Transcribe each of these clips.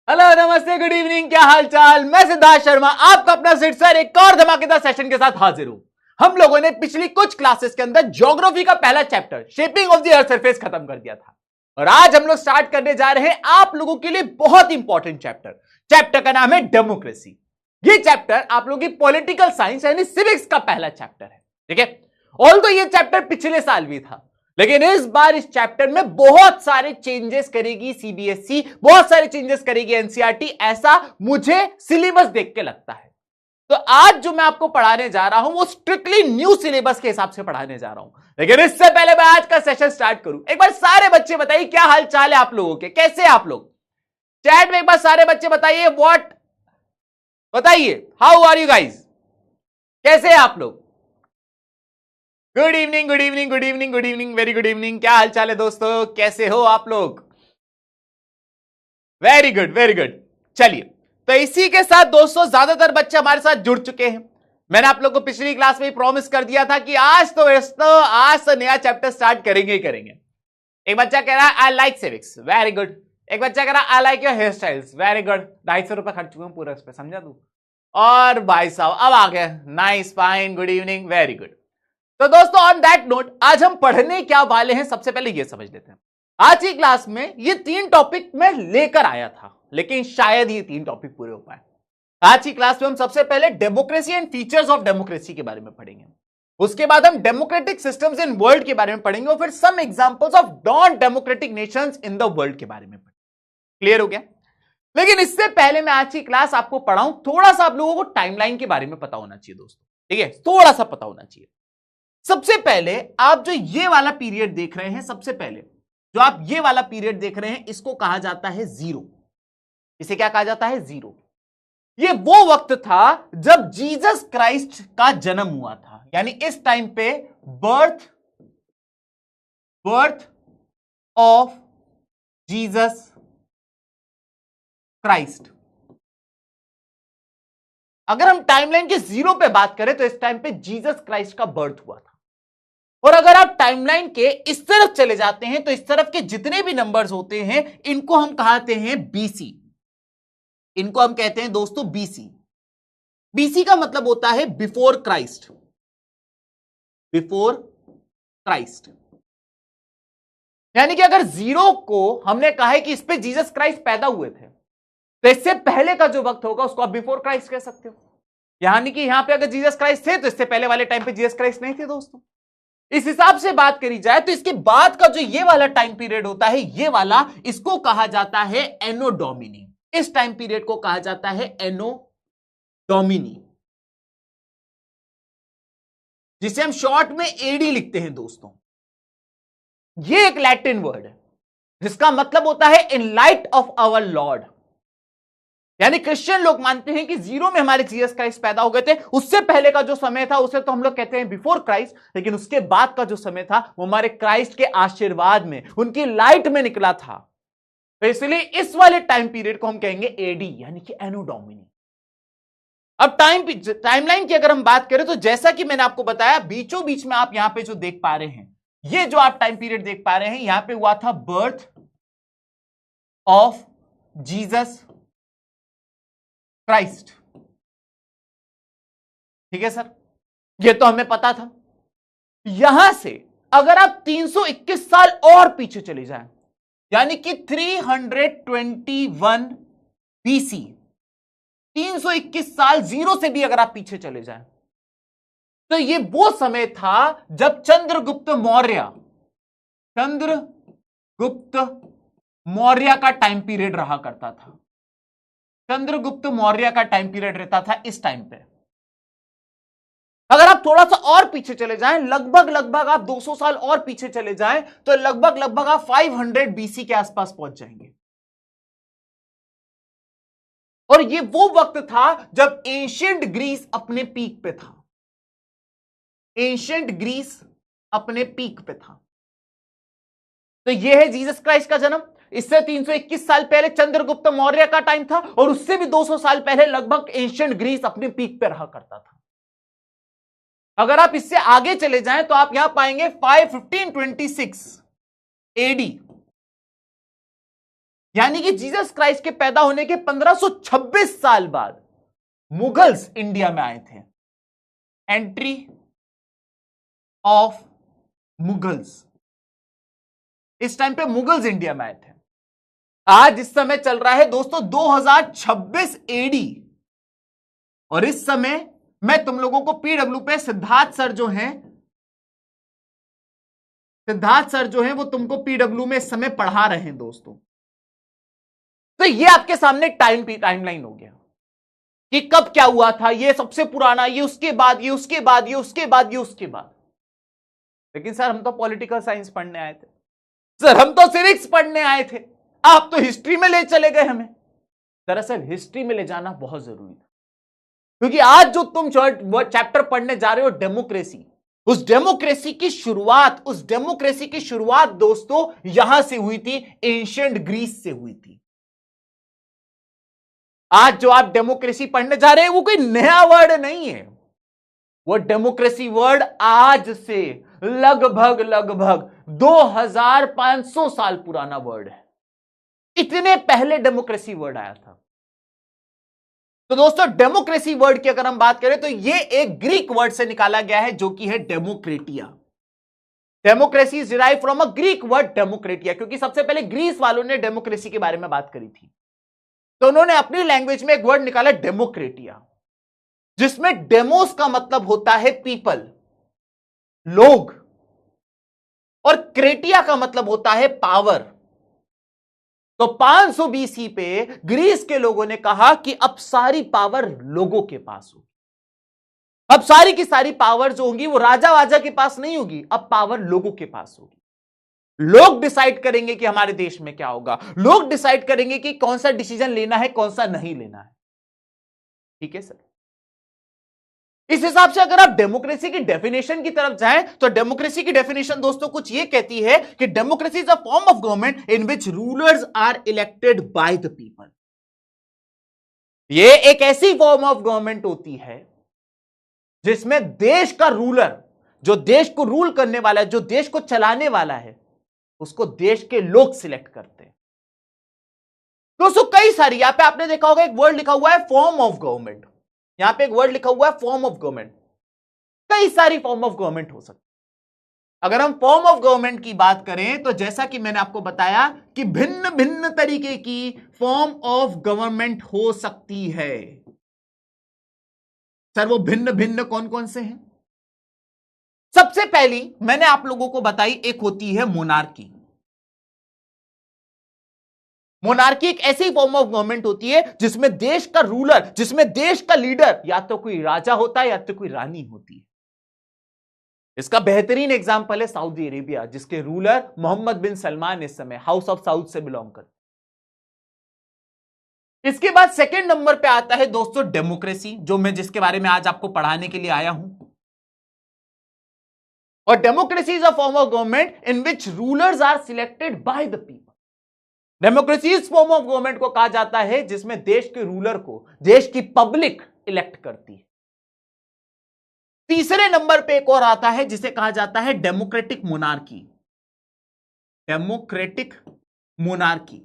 Hello नमस्ते good evening, क्या हाल चाल। मैं सिद्धार्थ शर्मा आपका अपना सिट सर एक और धमाकेदार सेशन के साथ हाजिर हूं। हम लोगों ने पिछली कुछ क्लासेस के अंदर ज्योग्राफी का पहला chapter shaping of the earth surface खत्म कर दिया था और आज हम लोग स्टार्ट करने जा रहे हैं आप लोगों के लिए बहुत इंपॉर्टेंट चैप्टर का नाम है डेमोक्रेसी। ये चैप्टर आप लोगों की पॉलिटिकल साइंस यानी सिविक्स का पहला चैप्टर है। ठीक है, ऑल्दो ये चैप्टर पिछले साल भी था, लेकिन इस बार इस चैप्टर में बहुत सारे चेंजेस करेगी सीबीएसई, बहुत सारे चेंजेस करेगी एनसीईआरटी, ऐसा मुझे सिलेबस देख के लगता है। तो आज जो मैं आपको पढ़ाने जा रहा हूं वो स्ट्रिक्टली न्यू सिलेबस के हिसाब से पढ़ाने जा रहा हूं। लेकिन इससे पहले मैं आज का सेशन स्टार्ट करूं, एक बार सारे बच्चे बताइए क्या हाल चाल है आप लोगों के, कैसे हैं आप लोग। चैट में एक बार सारे बच्चे बताइए व्हाट, बताइए हाउ आर यू गाइज, कैसे हैं आप लोग। Good evening good evening good evening good evening, very good evening. क्या हाल चाल है दोस्तों, कैसे हो आप लोग। Very good very good. चलिए, तो इसी के साथ दोस्तों ज्यादातर बच्चे हमारे साथ जुड़ चुके हैं। मैंने आप लोगों को पिछली क्लास में ही प्रॉमिस कर दिया था कि आज तो नया चैप्टर स्टार्ट करेंगे ही करेंगे। एक बच्चा कह रहा है I like civics, very good. एक बच्चा कह रहा है I like your hair styles, very good. 250 रुपए खर्च चुके हैं पूरा इस पे, समझा तू। और भाई साहब अब आ गया, nice fine good evening, very good. तो दोस्तों ऑन दैट नोट आज हम पढ़ने क्या वाले हैं सबसे पहले ये समझ लेते हैं। आज की क्लास में ये 3 टॉपिक मैं लेकर आया था, लेकिन शायद ये 3 टॉपिक पूरे हो पाए। आज की क्लास में हम सबसे पहले democracy and features of democracy के बारे में पढ़ेंगे, उसके बाद हम डेमोक्रेटिक सिस्टम्स इन वर्ल्ड के बारे में पढ़ेंगे और फिर some examples of non democratic nations in the world के बारे में पढ़ेंगे। क्लियर हो गया। लेकिन इससे पहले मैं आज की क्लास आपको पढ़ाऊं, थोड़ा सा आप लोगों को टाइमलाइन के बारे में पता होना चाहिए दोस्तों। ठीक है, थोड़ा सा पता होना चाहिए। सबसे पहले आप जो ये वाला पीरियड देख रहे हैं, सबसे पहले जो आप ये वाला पीरियड देख रहे हैं इसको कहा जाता है जीरो। इसे क्या कहा जाता है, जीरो। ये वो वक्त था जब जीसस क्राइस्ट का जन्म हुआ था, यानी इस टाइम पे बर्थ ऑफ जीसस क्राइस्ट। अगर हम टाइमलाइन के जीरो पे बात करें तो इस टाइम पे जीसस क्राइस्ट का बर्थ हुआ था। और अगर आप टाइमलाइन के इस तरफ चले जाते हैं तो इस तरफ के जितने भी नंबर्स होते हैं इनको हम कहते हैं बीसी। इनको हम कहते हैं दोस्तों बीसी। बीसी का मतलब होता है बिफोर क्राइस्ट, बिफोर क्राइस्ट। यानी कि अगर जीरो को हमने कहा है कि इस पे जीसस क्राइस्ट पैदा हुए थे तो इससे पहले का जो वक्त होगा उसको आप बिफोर क्राइस्ट कह सकते हो। यानी कि यहां पे अगर जीसस क्राइस्ट थे तो इससे पहले वाले टाइम पे जीसस क्राइस्ट नहीं थे दोस्तों। इस हिसाब से बात करी जाए तो इसके बाद का जो ये वाला टाइम पीरियड होता है, ये वाला, इसको कहा जाता है एनो डोमिनी। इस टाइम पीरियड को कहा जाता है एनो डोमिनी, जिसे हम शॉर्ट में एडी लिखते हैं दोस्तों। ये एक लैटिन वर्ड है जिसका मतलब होता है in light of our lord. यानी क्रिश्चियन लोग मानते हैं कि जीरो में हमारे जीसस क्राइस्ट पैदा हो गए थे। उससे पहले का जो समय था उसे तो हम लोग कहते हैं बिफोर क्राइस्ट, लेकिन उसके बाद का जो समय था वो हमारे क्राइस्ट के आशीर्वाद में, उनकी लाइट में निकला था। तो इसलिए इस वाले टाइम पीरियड को हम कहेंगे एडी, यानी कि एनो डोमिनी। अब टाइमलाइन की अगर हम बात करें तो जैसा कि मैंने आपको बताया, बीचों बीच में आप यहां पे जो देख पा रहे हैं, ये जो आप टाइम पीरियड देख पा रहे हैं, यहां पे हुआ था बर्थ ऑफ जीसस क्राइस्ट। ठीक है सर, ये तो हमें पता था। यहां से अगर आप 321 साल और पीछे चले जाएं, यानी कि 321 बीसी, 321 साल जीरो से भी अगर आप पीछे चले जाएं तो ये वो समय था जब चंद्रगुप्त मौर्य का टाइम पीरियड रहा करता था। चंद्रगुप्त मौर्य का टाइम पीरियड रहता था इस टाइम पे। अगर आप थोड़ा सा और पीछे चले जाएं, लगभग आप 200 साल और पीछे चले जाएं तो लगभग आप 500 बीसी के आसपास पहुंच जाएंगे। और ये वो वक्त था जब एंशिएंट ग्रीस अपने पीक पे था। एंशिएंट ग्रीस अपने पीक पे था। तो यह है जीसस क्राइस्ट का जन्म। इससे 321 साल पहले चंद्रगुप्त मौर्य का टाइम था और उससे भी 200 साल पहले लगभग एंशिएंट ग्रीस अपने पीक पे रहा करता था। अगर आप इससे आगे चले जाएं तो आप यहां पाएंगे 1526 एडी। यानी कि जीसस क्राइस्ट के पैदा होने के 1526 साल बाद मुगल्स इंडिया में आए थे। एंट्री ऑफ मुगल्स, इस टाइम पे मुगल्स इंडिया में आए थे। आज इस समय चल रहा है दोस्तों 2026 एडी, और इस समय मैं तुम लोगों को पीडब्ल्यू पे सिद्धार्थ सर जो हैं वो तुमको पीडब्ल्यू में इस समय पढ़ा रहे हैं दोस्तों। तो ये आपके सामने टाइमलाइन हो गया कि कब क्या हुआ था, ये सबसे पुराना, ये उसके बाद, ये उसके बाद, ये उसके बाद, ये उसके बाद। लेकिन सर हम तो पॉलिटिकल साइंस पढ़ने आए थे, सर हम तो सिविक्स पढ़ने आए थे, आप तो हिस्ट्री में ले चले गए हमें। दरअसल हिस्ट्री में ले जाना बहुत जरूरी था, क्योंकि आज जो तुम चैप्टर पढ़ने जा रहे हो डेमोक्रेसी, उस डेमोक्रेसी की शुरुआत दोस्तों यहां से हुई थी, एंशिएंट ग्रीस से हुई थी। आज जो आप डेमोक्रेसी पढ़ने जा रहे हैं वो कोई नया वर्ड नहीं है, वो डेमोक्रेसी वर्ड आज से लगभग 2500 साल पुराना वर्ड है। इतने पहले डेमोक्रेसी वर्ड आया था। तो दोस्तों डेमोक्रेसी वर्ड की अगर हम बात करें तो ये एक ग्रीक वर्ड से निकाला गया है जो कि है demokratia. Democracy is derived from a Greek word demokratia, क्योंकि सबसे पहले ग्रीस वालों ने डेमोक्रेसी के बारे में बात करी थी, तो उन्होंने अपनी लैंग्वेज में एक वर्ड निकाला डेमोक्रेटिया, जिसमें डेमोस का मतलब होता है पीपल, लोग, और क्रेटिया का मतलब होता है पावर। तो 500 BC पे ग्रीस के लोगों ने कहा कि अब सारी पावर लोगों के पास होगी, अब सारी की सारी पावर जो होगी वो राजा वाजा के पास नहीं होगी, अब पावर लोगों के पास होगी। लोग डिसाइड करेंगे कि हमारे देश में क्या होगा, लोग डिसाइड करेंगे कि कौन सा डिसीजन लेना है, कौन सा नहीं लेना है। ठीक है सर। इस हिसाब से अगर आप डेमोक्रेसी की डेफिनेशन की तरफ जाएं तो डेमोक्रेसी की डेफिनेशन दोस्तों कुछ ये कहती है कि democracy is a form of government in which rulers are elected by the people. ये एक ऐसी फॉर्म ऑफ गवर्नमेंट होती है जिसमें देश का रूलर, जो देश को रूल करने वाला है, जो देश को चलाने वाला है, उसको देश के लोग सिलेक्ट करते हैं। दोस्तों कई सारी, यहां पे आपने देखा होगा एक वर्ड लिखा हुआ है फॉर्म ऑफ गवर्नमेंट, यहां पे एक वर्ड लिखा हुआ है फॉर्म ऑफ गवर्नमेंट। कई सारी फॉर्म ऑफ गवर्नमेंट हो सकती है। अगर हम फॉर्म ऑफ गवर्नमेंट की बात करें तो जैसा कि मैंने आपको बताया कि भिन्न भिन्न तरीके की फॉर्म ऑफ गवर्नमेंट हो सकती है। सर वो भिन्न भिन्न कौन कौन से हैं? सबसे पहली मैंने आप लोगों को बताई, एक होती है मोनार्की। मोनार्की एक ऐसी फॉर्म ऑफ गवर्नमेंट होती है जिसमें देश का रूलर, जिसमें देश का लीडर या तो कोई राजा होता है या तो कोई रानी होती है। इसका बेहतरीन एग्जांपल है सऊदी अरेबिया, जिसके रूलर मोहम्मद बिन सलमान इस समय हाउस ऑफ साउद से बिलोंग करते। इसके बाद सेकंड नंबर पे आता है दोस्तों डेमोक्रेसी, जो मैं जिसके बारे में आज आपको पढ़ाने के लिए आया हूं। और democracy is a form of government in which rulers are selected by the people. Democracy इस फॉर्म ऑफ गवर्नमेंट को कहा जाता है जिसमें देश के रूलर को देश की पब्लिक इलेक्ट करती है। तीसरे नंबर पे एक और आता है जिसे कहा जाता है डेमोक्रेटिक मोनार्की। डेमोक्रेटिक मोनार्की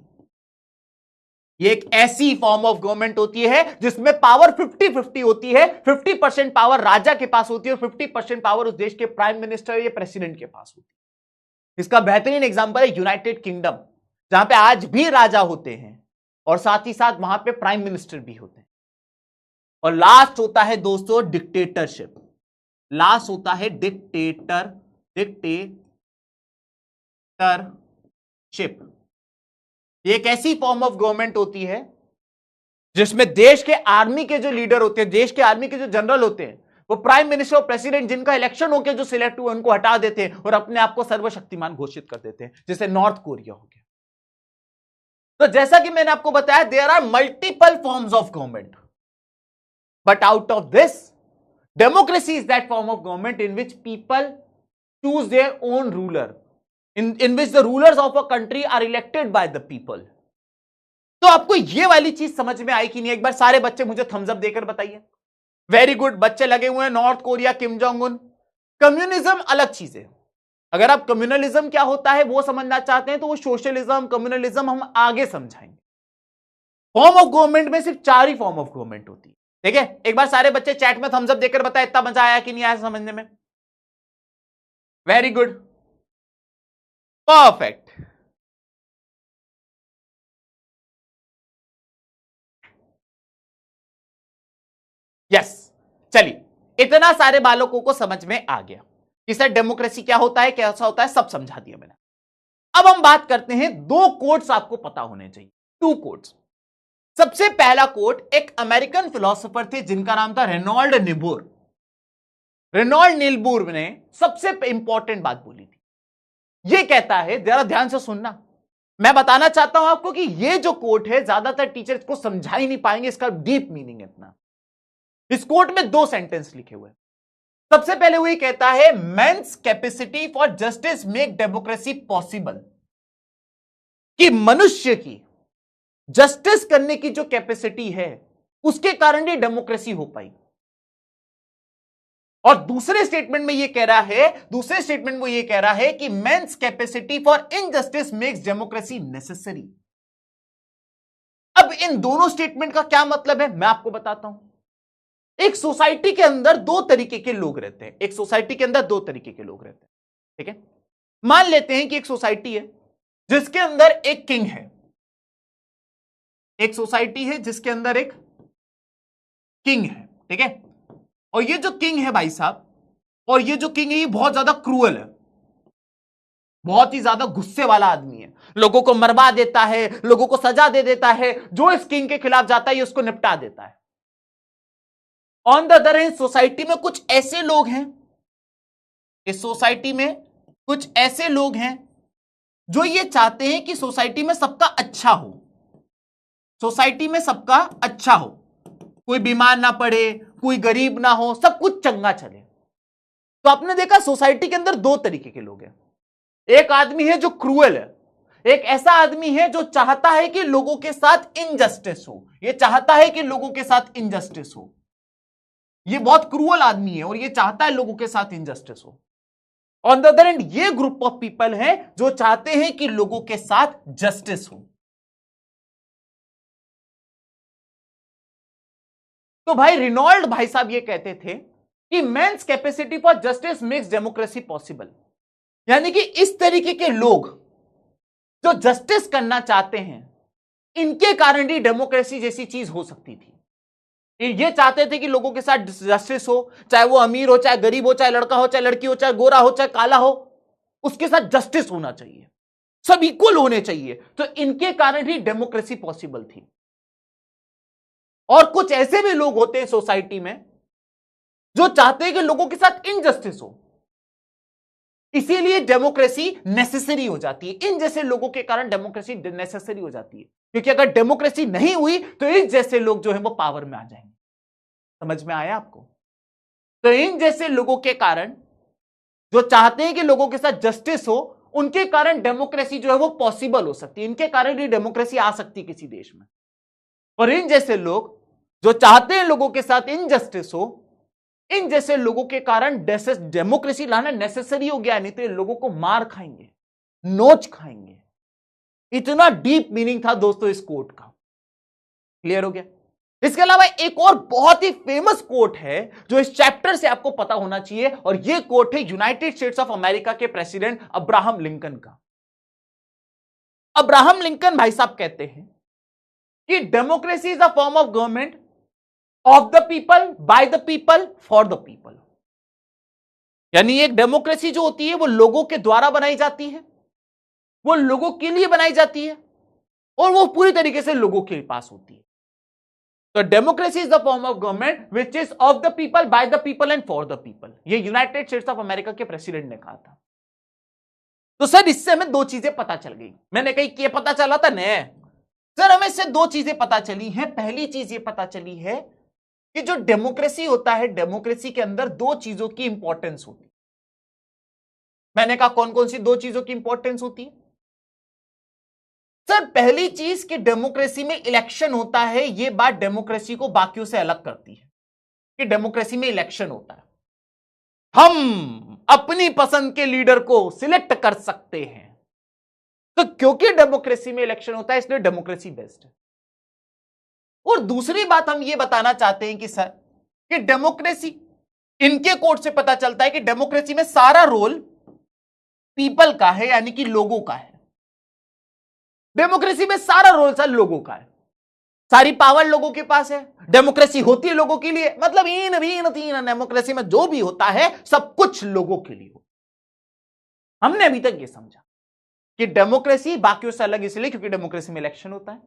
ये एक ऐसी फॉर्म ऑफ गवर्नमेंट होती है जिसमें पावर 50-50 होती है। 50% पावर राजा के पास होती है और 50% पावर उस देश के प्राइम मिनिस्टर या प्रेसिडेंट के पास होती है। इसका बेहतरीन एग्जांपल है यूनाइटेड किंगडम, जहां पे आज भी राजा होते हैं और साथ ही साथ वहां पे प्राइम मिनिस्टर भी होते हैं। और लास्ट होता है दोस्तों डिक्टेटरशिप। लास्ट होता है डिक्टेटरशिप। ये एक ऐसी फॉर्म ऑफ गवर्नमेंट होती है जिसमें देश के आर्मी के जो लीडर होते हैं, देश के आर्मी के जो जनरल होते हैं, वो प्राइम मिनिस्टर और प्रेसिडेंट जिनका इलेक्शन होकर जो सिलेक्ट हुए उनको हटा देते हैं और अपने आप को सर्वशक्तिमान घोषित कर देते हैं, जैसे नॉर्थ कोरिया हो गया। तो जैसा कि मैंने आपको बताया there are multiple forms of government, but out of this democracy is that form of government in which people choose their own ruler, in which the rulers of a country are elected by the people। तो आपको ये वाली चीज समझ में आई कि नहीं? एक बार सारे बच्चे मुझे थम्स अप देकर बताइए। वेरी गुड, बच्चे लगे हुए हैं। North Korea, Kim Jong Un. Communism अलग चीज है, अगर आप कम्युनलिज्म क्या होता है वो समझना चाहते हैं तो वो सोशलिज्म कम्युनलिज्म हम आगे समझाएंगे। फॉर्म ऑफ गवर्नमेंट में सिर्फ 4 ही फॉर्म ऑफ गवर्नमेंट होती है। ठीक है, एक बार सारे बच्चे चैट में थम्स अप देकर बताए इतना मजा आया कि नहीं आया समझने में। Very good, perfect. यस, चलिए इतना सारे बालकों को समझ में आ गया कि सर डेमोक्रेसी क्या होता है, कैसा होता है, सब समझा दिया मैंने। अब हम बात करते हैं, 2 कोट्स आपको पता होने चाहिए, 2 कोट्स। सबसे पहला कोट एक अमेरिकन फिलोसोफर थे जिनका नाम था रेनॉल्ड निबूर। रेनॉल्ड निबूर ने सबसे इंपॉर्टेंट बात बोली थी। यह कहता है, जरा ध्यान से सुनना, मैं बताना चाहता हूं आपको कि यह जो कोट है ज्यादातर टीचर इसको समझा ही नहीं पाएंगे, इसका डीप मीनिंग इतना। इस कोट में 2 सेंटेंस लिखे हुए। सबसे पहले वो ये कहता है, men's capacity for justice make democracy possible, कि मनुष्य की जस्टिस करने की जो कैपेसिटी है उसके कारण ही डेमोक्रेसी हो पाई। और दूसरे स्टेटमेंट में ये कह रहा है कि men's capacity for injustice makes democracy necessary. अब इन दोनों स्टेटमेंट का क्या मतलब है मैं आपको बताता हूं। एक सोसाइटी के अंदर 2 तरीके के लोग रहते हैं, एक सोसाइटी के अंदर 2 तरीके के लोग रहते हैं। ठीक है, मान लेते हैं कि एक सोसाइटी है जिसके अंदर एक किंग है, एक सोसाइटी है जिसके अंदर एक किंग है। ठीक है, और ये जो किंग है भाई साहब, और ये जो किंग है ये बहुत ज्यादा क्रूअल है, बहुत ही ज्यादा गुस्से वाला आदमी है, लोगों को मरवा देता है, लोगों को सजा दे देता है, जो इस किंग के खिलाफ जाता है ये उसको निपटा देता है। On the other hand society में कुछ ऐसे लोग हैं, इस सोसाइटी में कुछ ऐसे लोग हैं जो ये चाहते हैं कि सोसाइटी में सबका अच्छा हो, सोसाइटी में सबका अच्छा हो, कोई बीमार ना पड़े, कोई गरीब ना हो, सब कुछ चंगा चले। तो आपने देखा सोसाइटी के अंदर 2 तरीके के लोग हैं। एक आदमी है जो क्रूअल है, एक ऐसा आदमी है जो चाहता है कि लोगों के साथ इनजस्टिस हो, ये चाहता है कि लोगों के साथ इनजस्टिस हो, ये बहुत क्रूअल आदमी है और ये चाहता है लोगों के साथ इनजस्टिस हो। ऑन द अदर एंड ये ग्रुप ऑफ पीपल हैं जो चाहते हैं कि लोगों के साथ जस्टिस हो। तो भाई रिनॉल्ड भाई साहब ये कहते थे कि men's capacity for justice makes democracy possible, यानी कि इस तरीके के लोग जो जस्टिस करना चाहते हैं इनके कारण ही डेमोक्रेसी जैसी चीज हो सकती थी। ये चाहते थे कि लोगों के साथ जस्टिस हो, चाहे वो अमीर हो, चाहे गरीब हो, चाहे लड़का हो, चाहे लड़की हो, चाहे गोरा हो, चाहे काला हो, उसके साथ जस्टिस होना चाहिए, सब इक्वल होने चाहिए। तो इनके कारण ही डेमोक्रेसी पॉसिबल थी। और कुछ ऐसे भी लोग होते हैं सोसाइटी में जो चाहते हैं कि लोगों के साथ इनजस्टिस हो, इसीलिए डेमोक्रेसी नेसेसरी हो जाती है। इन जैसे लोगों के कारण डेमोक्रेसी नेसेसरी हो जाती है, क्योंकि अगर डेमोक्रेसी नहीं हुई तो इन जैसे लोग जो है वो पावर में आ जाएंगे। समझ में आया आपको? तो इन जैसे लोगों के कारण जो चाहते हैं कि लोगों के साथ जस्टिस हो, उनके कारण डेमोक्रेसी जो है वो पॉसिबल हो सकती है, इनके कारण ही डेमोक्रेसी आ सकती है किसी देश में। और इन जैसे लोग जो चाहते हैं लोगों के साथ इनजस्टिस हो, इन जैसे लोगों के कारण डेमोक्रेसी लाना नेसेसरी हो गया, नहीं तो लोगों को मार खाएंगे, नोच खाएंगे। इतना डीप मीनिंग था दोस्तों इस कोट का। क्लियर हो गया? इसके अलावा एक और बहुत ही फेमस कोट है जो इस चैप्टर से आपको पता होना चाहिए, और यह कोट है यूनाइटेड स्टेट्स ऑफ अमेरिका के प्रेसिडेंट अब्राहम लिंकन का। अब्राहम लिंकन भाई साहब कहते हैं कि democracy is a form of government of the people, by the people, for the people. यानी एक डेमोक्रेसी जो होती है वो लोगों के द्वारा बनाई जाती है, वो लोगों के लिए बनाई जाती है, और वो पूरी तरीके से लोगों के पास होती है। तो democracy is the form of government which is of the people, by the people and for the people. ये यूनाइटेड स्टेट्स ऑफ अमेरिका के प्रेसिडेंट ने कहा था। तो सर इससे हमें 2 चीजें पता चल गई। मैंने कही कि पता चला था न सर, हमें इससे 2 चीजें पता चली हैं। पहली चीज ये पता चली है कि जो डेमोक्रेसी होता है, डेमोक्रेसी के अंदर 2 चीजों की इंपॉर्टेंस होती है। मैंने कहा कौन कौन सी 2 चीजों की इंपॉर्टेंस होती है? सर पहली चीज कि डेमोक्रेसी में इलेक्शन होता है। यह बात डेमोक्रेसी को बाकियों से अलग करती है कि डेमोक्रेसी में इलेक्शन होता है। हम अपनी पसंद के लीडर को सिलेक्ट कर सकते हैं। तो क्योंकि डेमोक्रेसी में इलेक्शन होता है इसलिए डेमोक्रेसी बेस्ट है। और दूसरी बात हम यह बताना चाहते हैं कि सर कि डेमोक्रेसी, इनके कोड से पता चलता है कि डेमोक्रेसी में सारा रोल पीपल का है, यानी कि लोगों का है। डेमोक्रेसी में सारा रोल सर लोगों का है, सारी पावर लोगों के पास है। डेमोक्रेसी होती है लोगों के लिए, मतलब इन भीन तीन डेमोक्रेसी में जो भी होता है सब कुछ लोगों के लिए होता। हमने अभी तक ये समझा कि डेमोक्रेसी बाकियों से अलग इसलिए क्योंकि डेमोक्रेसी में इलेक्शन होता है,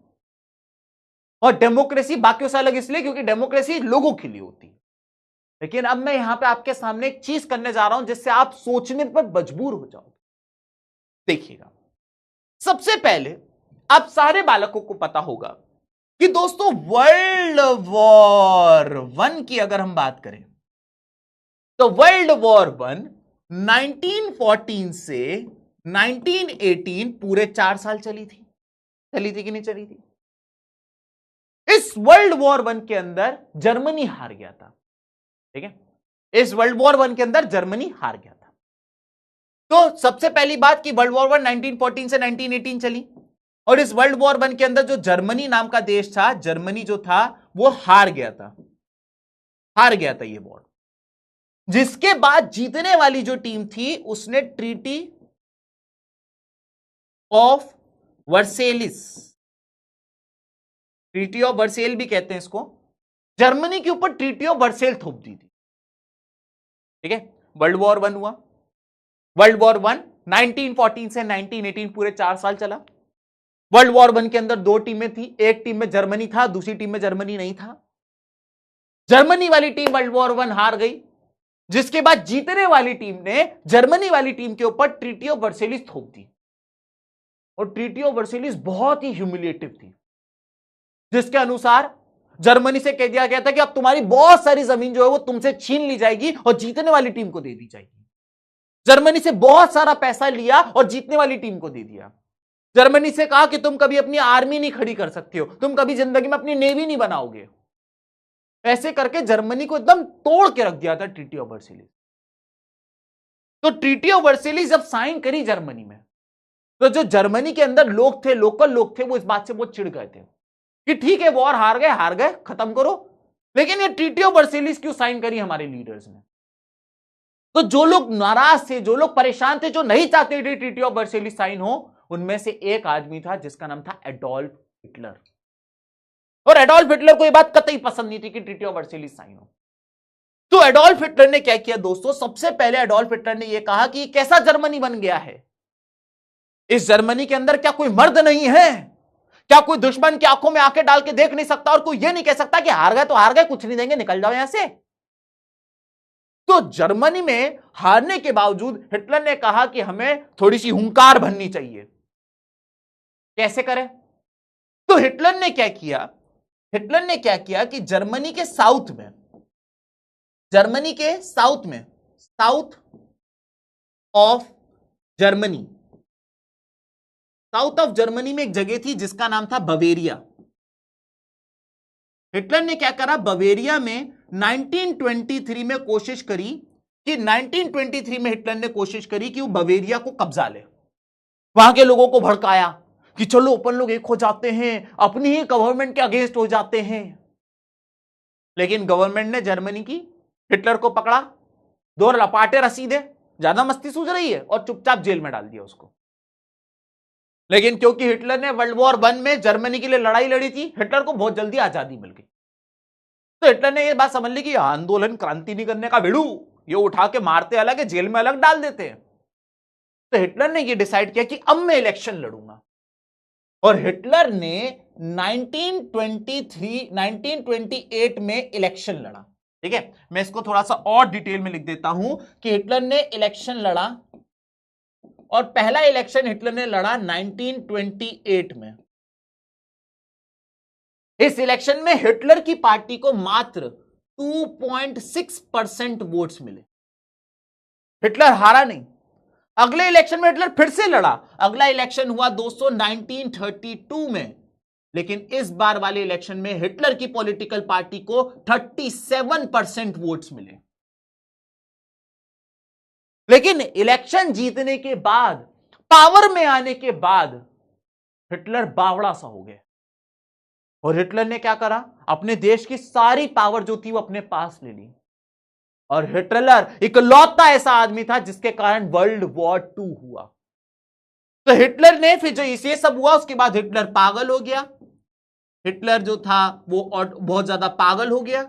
और डेमोक्रेसी बाकियों से अलग इसलिए क्योंकि डेमोक्रेसी लोगों के लिए होती है। लेकिन अब मैं यहां पे आपके सामने एक चीज करने जा रहा हूं जिससे आप सोचने पर मजबूर हो जाओगे। देखिएगा, सबसे पहले आप सारे बालकों को पता होगा कि दोस्तों वर्ल्ड वॉर वन की अगर हम बात करें तो वर्ल्ड वॉर वन 1914 से 1918 पूरे 4 साल चली थी कि नहीं चली थी? इस वर्ल्ड वॉर वन के अंदर जर्मनी हार गया था। ठीक है, इस वर्ल्ड वॉर वन के अंदर जर्मनी हार गया था। तो सबसे पहली बात कि वर्ल्ड वॉर वन 1914 से 1918 चली, और इस वर्ल्ड वॉर वन के अंदर जो जर्मनी नाम का देश था, जर्मनी जो था वो हार गया था ये वॉर। जिसके बाद जीतने वाली जो टीम थी उसने treaty of Versailles, treaty of Vercel भी कहते हैं इसको, जर्मनी के ऊपर ट्रीटी ऑफ वर्सेल थोप दी थी। ठीक है, वर्ल्ड वॉर वन हुआ। वर्ल्ड वॉर वन 1914 से 1918 पूरे 4 साल चला। वर्ल्ड वॉर वन के अंदर 2 टीमें थी, एक टीम में जर्मनी था, दूसरी टीम में जर्मनी नहीं था। जर्मनी वाली टीम वर्ल्ड वॉर वन हार गई, जिसके बाद जीतने वाली टीम ने जर्मनी वाली टीम के ऊपर ट्रीटी ऑफ वर्सेलिस थोप दी। और ट्रीटी ऑफ वर्सेलिस बहुत ही ह्यूमिलिएटिव थी, जिसके अनुसार जर्मनी से कह दिया गया था कि अब तुम्हारी बहुत सारी जमीन जो है वो तुमसे छीन ली जाएगी और जीतने वाली टीम को दे दी जाएगी। जर्मनी से बहुत सारा पैसा लिया और जीतने वाली टीम को दे दिया। जर्मनी से कहा कि तुम कभी अपनी आर्मी नहीं खड़ी कर सकते हो, तुम कभी जिंदगी में अपनी नेवी नहीं बनाओगे। ऐसे करके जर्मनी को एकदम तोड़ के रख दिया था ट्रीटी ऑफ वर्सेलिस। तो ट्रीटी ऑफ वर्सेलिस जब साइन करी जर्मनी में, तो जो जर्मनी के अंदर लोग थे, लोकल लोग थे, वो इस बात से बहुत चिढ़ गए थे कि ठीक है वॉर हार गए, खत्म करो, लेकिन ये ट्रीटी ऑफ वर्सेलिस क्यों साइन करी हमारे लीडर्स ने? तो जो लोग नाराज थे, जो लोग परेशान थे, जो नहीं चाहते थे ट्रीटी ऑफ वर्सेलिस साइन हो, उनमें से एक आदमी था जिसका नाम था एडोल्फ हिटलर। और एडोल्फ हिटलर को यह बात कतई पसंद नहीं थी कि ट्रीटी ऑफ वर्सेलिस साइन हो। तो एडोल्फ हिटलर ने क्या किया दोस्तों? सबसे पहले एडोल्फ हिटलर ने यह कहा कि कैसा जर्मनी बन गया है, इस जर्मनी के अंदर क्या कोई मर्द नहीं है? क्या कोई दुश्मन की आंखों में आंखें डाल के देख नहीं सकता और कोई यह नहीं कह सकता कि हार गए तो हार गए, कुछ नहीं देंगे, निकल जाओ यहां से? तो जर्मनी में हारने के बावजूद हिटलर ने कहा कि हमें थोड़ी सी हुंकार भरनी चाहिए। कैसे करें? तो हिटलर ने क्या किया? हिटलर ने क्या किया कि जर्मनी के साउथ में, साउथ ऑफ जर्मनी में एक जगह थी जिसका नाम था बवेरिया। हिटलर ने क्या करा? बवेरिया में 1923 में कोशिश करी कि 1923 में हिटलर ने कोशिश करी कि वो बवेरिया को कब्जा ले। वहां के लोगों को भड़काया कि चलो अपन लोग एक हो जाते हैं, अपनी ही गवर्नमेंट के अगेंस्ट हो जाते हैं। लेकिन गवर्नमेंट ने जर्मनी की हिटलर को पकड़ा, 2 लपाटे रसीदे, ज्यादा मस्ती सूझ रही है, और चुपचाप जेल में डाल दिया उसको। लेकिन क्योंकि हिटलर ने वर्ल्ड वॉर वन में जर्मनी के लिए लड़ाई लड़ी थी, हिटलर को बहुत जल्दी आजादी मिल गई। तो हिटलर ने यह बात समझ ली कि आंदोलन क्रांति नहीं करने का भिड़ू, ये उठा के मारते अलग है, जेल में अलग डाल देते हैं। तो हिटलर ने यह डिसाइड किया कि अब मैं इलेक्शन लड़ूंगा। और हिटलर ने 1928 में इलेक्शन लड़ा। ठीक है, मैं इसको थोड़ा सा और डिटेल में लिख देता हूं कि हिटलर ने इलेक्शन लड़ा, और पहला इलेक्शन हिटलर ने लड़ा 1928 में। इस इलेक्शन में हिटलर की पार्टी को मात्र 2.6% वोट्स मिले। हिटलर हारा नहीं। अगले इलेक्शन में हिटलर फिर से लड़ा। अगला इलेक्शन हुआ दोस्तों 1932 में, लेकिन इस बार वाले इलेक्शन में हिटलर की पॉलिटिकल पार्टी को 37% वोट्स मिले। लेकिन इलेक्शन जीतने के बाद, पावर में आने के बाद हिटलर बावड़ा सा हो गया और हिटलर ने क्या करा, अपने देश की सारी पावर जो थी वो अपने पास ले ली। और हिटलर इकलौता ऐसा आदमी था जिसके कारण वर्ल्ड वॉर 2 हुआ। तो हिटलर ने फिर जो ये सब हुआ उसके बाद हिटलर पागल हो गया। हिटलर जो था वो और बहुत ज्यादा पागल हो गया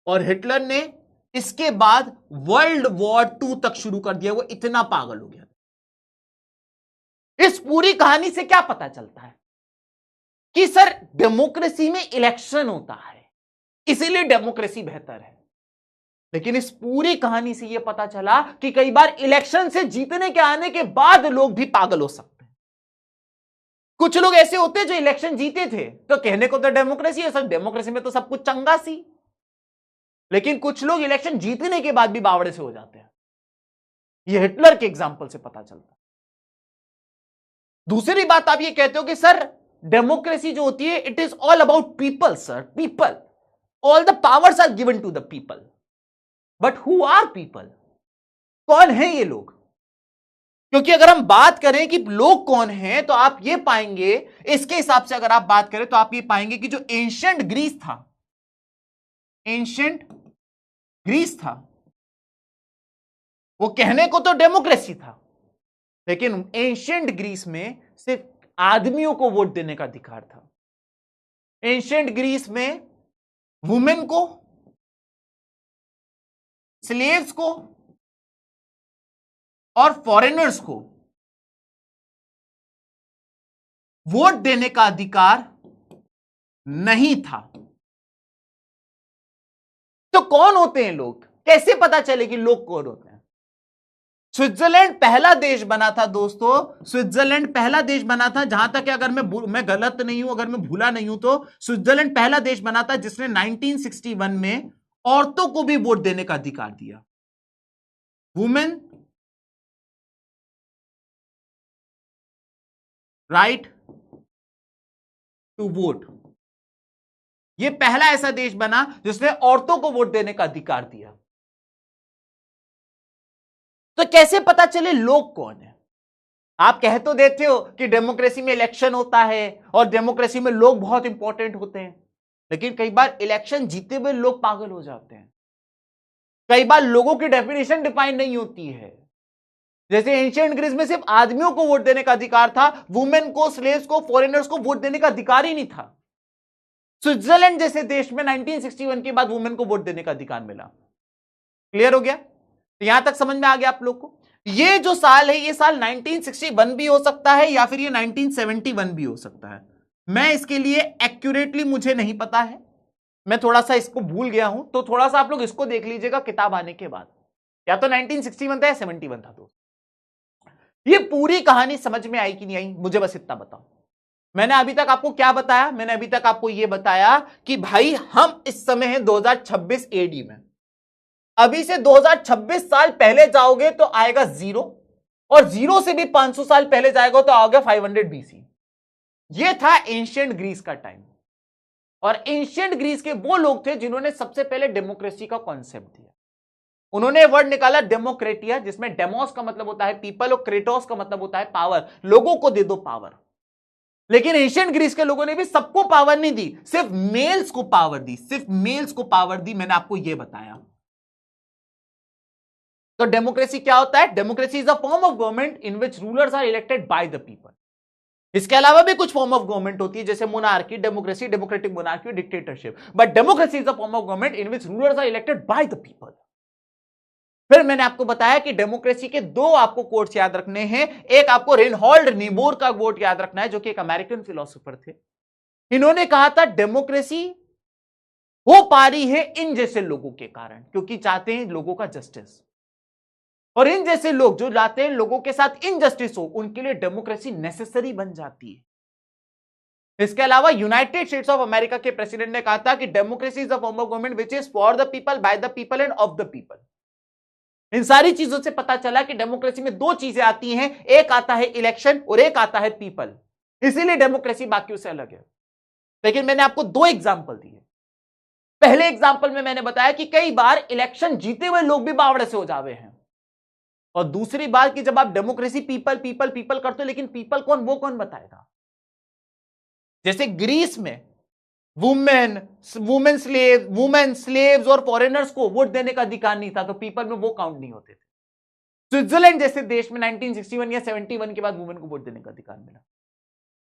और हिटलर ने इसके बाद वर्ल्ड वॉर 2 तक शुरू कर दिया। वो इतना पागल हो गया। इस पूरी कहानी से क्या पता चलता है कि सर डेमोक्रेसी में इलेक्शन होता है, इसीलिए डेमोक्रेसी बेहतर है। लेकिन इस पूरी कहानी से यह पता चला कि कई बार इलेक्शन से जीतने के आने के बाद लोग भी पागल हो सकते हैं। कुछ लोग ऐसे होते हैं जो इलेक्शन जीते थे तो कहने को तो डेमोक्रेसी है, सर डेमोक्रेसी में तो सब कुछ चंगा सी, लेकिन कुछ लोग इलेक्शन जीतने के बाद भी बावड़े से हो जाते हैं। यह हिटलर के एग्जाम्पल से पता चलता है। दूसरी बात आप ये कहते हो कि सर डेमोक्रेसी जो होती है it is all about people, sir people, all the powers are given to the people. But who are people? कौन है ये लोग? क्योंकि अगर हम बात करें कि लोग कौन हैं तो आप ये पाएंगे, इसके हिसाब से अगर आप बात करें तो आप ये पाएंगे कि जो एंशिएंट ग्रीस था, एंशिएंट ग्रीस था, वो कहने को तो डेमोक्रेसी था, लेकिन एंशिएंट ग्रीस में सिर्फ आदमियों को वोट देने का अधिकार था। एंशिएंट ग्रीस में वुमेन को, स्लेव्स को और फॉरेनर्स को वोट देने का अधिकार नहीं था। तो कौन होते हैं लोग? कैसे पता चले कि लोग कौन होते हैं? स्विट्जरलैंड पहला देश बना था दोस्तों, स्विट्जरलैंड पहला देश बना था, जहां तक कि अगर मैं गलत नहीं हूं, अगर मैं भूला नहीं हूं तो स्विट्जरलैंड पहला देश बना था जिसने 1961 में औरतों को भी वोट देने का अधिकार दिया। वुमेन राइट टू वोट, यह पहला ऐसा देश बना जिसने औरतों को वोट देने का अधिकार दिया। तो कैसे पता चले लोग कौन है? आप कह तो देते हो कि डेमोक्रेसी में इलेक्शन होता है और डेमोक्रेसी में लोग बहुत इंपॉर्टेंट होते हैं, लेकिन कई बार इलेक्शन जीते हुए लोग पागल हो जाते हैं। कई बार लोगों की डेफिनेशन डिफाइन नहीं होती है। जैसे एंशिएंट ग्रीस में सिर्फ आदमियों को वोट देने का अधिकार था, वुमेन को, स्लेव्स को, फॉरेनर्स को वोट देने का अधिकार ही नहीं था। स्विट्जरलैंड जैसे देश में 1961 के बाद वुमेन को वोट देने का अधिकार मिला। क्लियर हो गया? तो यहां तक समझ में आ गया आप लोग को? ये जो साल है ये साल 1961 भी हो सकता है या फिर ये 1971 भी हो सकता है। मैं इसके लिए एक्यूरेटली मुझे नहीं पता है, मैं थोड़ा सा इसको भूल गया हूं, तो थोड़ा सा आप लोग इसको देख लीजिएगा किताब आने के बाद, या तो 1961 था या 71 था। दोस्तों ये पूरी कहानी समझ में आई कि नहीं आई, मुझे बस इतना बताओ। मैंने अभी तक आपको क्या बताया? मैंने अभी तक आपको यह बताया कि भाई हम इस समय है 2026 एडी में। अभी से 2026 साल पहले जाओगे तो आएगा 0, और 0 से भी 500 साल पहले जाएगा तो आओगे 500 BC। यह था एंशिएंट ग्रीस का टाइम। और एंशिएंट ग्रीस के वो लोग थे जिन्होंने सबसे पहले डेमोक्रेसी का कॉन्सेप्ट दिया। उन्होंने वर्ड निकाला डेमोक्रेटिया, जिसमें डेमोस का मतलब होता है पीपल और क्रेटोस का मतलब होता है पावर, लोगों को दे दो पावर। लेकिन एंशिएंट ग्रीस के लोगों ने भी सबको पावर नहीं दी, सिर्फ मेल्स को पावर दी, सिर्फ मेल्स को पावर दी। मैंने आपको यह बताया। तो डेमोक्रेसी क्या होता है? Democracy is a form of government in which rulers are elected by the people. इसके अलावा भी कुछ फॉर्म ऑफ गवर्नमेंट होती है जैसे monarchy, democracy, democratic monarchy, dictatorship, but democracy is a form of government in which rulers are elected by the people. फिर मैंने आपको बताया कि डेमोक्रेसी के दो आपको कोट्स याद रखने हैं। एक आपको रेनहोल्ड नीमोर का कोट याद रखना है जो कि एक अमेरिकन फिलोसोफर थे। इन्होंने कहा था डेमोक्रेसी हो पा रही है इन जैसे लोगों के कारण, क्योंकि चाहते हैं लोगों का जस्टिस, और इन जैसे लोग जो चाहते हैं लोगों के साथ इनजस्टिस हो, उनके लिए डेमोक्रेसी नेसेसरी बन जाती है। इसके अलावा यूनाइटेड स्टेट्स ऑफ अमेरिका के प्रेसिडेंट ने कहा था कि democracy is a form of government which is for the people, by the people and of the people. इन सारी चीजों से पता चला कि डेमोक्रेसी में दो चीजें आती हैं, एक आता है इलेक्शन और एक आता है पीपल। इसीलिए डेमोक्रेसी बाकियों से अलग है। लेकिन मैंने आपको दो एग्जांपल दिए। पहले एग्जाम्पल में मैंने बताया कि कई बार इलेक्शन जीते हुए लोग भी बावड़े से हो जावे हैं। और दूसरी बात कि जब आप डेमोक्रेसी पीपल पीपल पीपल करते हो, लेकिन पीपल कौन, वो कौन बताएगा? जैसे ग्रीस में वुमेन स्लेव्स और फॉरेनर्स को वोट देने का अधिकार नहीं था, तो पीपल में वो काउंट नहीं होते थे। स्विट्जरलैंड जैसे देश में 1961 या 71 के बाद वुमेन को वोट देने का अधिकार मिला।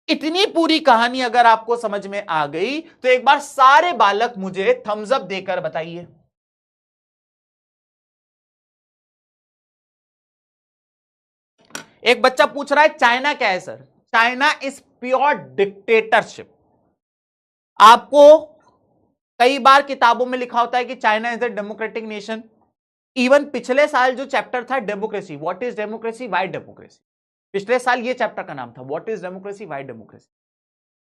इतनी पूरी कहानी अगर आपको समझ में आ गई तो एक बार सारे बालक मुझे थम्स अप देकर बताइए। एक बच्चा पूछ रहा है चाइना क्या है sir? China is pure dictatorship. आपको कई बार किताबों में लिखा होता है कि China is a democratic nation. Even पिछले साल जो चैप्टर था democracy, what is democracy, why democracy, पिछले साल ये चैप्टर का नाम था what is democracy, why democracy,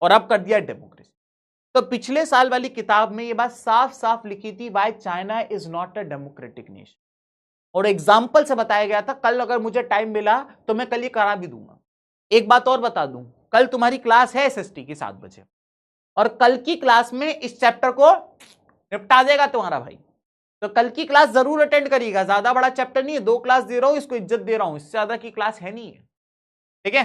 और अब कर दिया डेमोक्रेसी। तो पिछले साल वाली किताब में ये बात साफ साफ लिखी थी, why China is not a democratic nation, और एग्जाम्पल से बताया गया था। कल अगर मुझे टाइम मिला तो मैं कल ये करा भी दूंगा। एक बात और बता दूं, कल तुम्हारी क्लास है एसएसटी की 7 बजे, और कल की क्लास में इस चैप्टर को निपटा देगा तुम्हारा भाई। तो कल की क्लास जरूर अटेंड करिएगा। ज्यादा बड़ा चैप्टर नहीं है, 2 क्लास दे रहा हूं, इसको इज्जत दे रहा हूं, इससे ज्यादा की क्लास है नहीं है, ठीक है।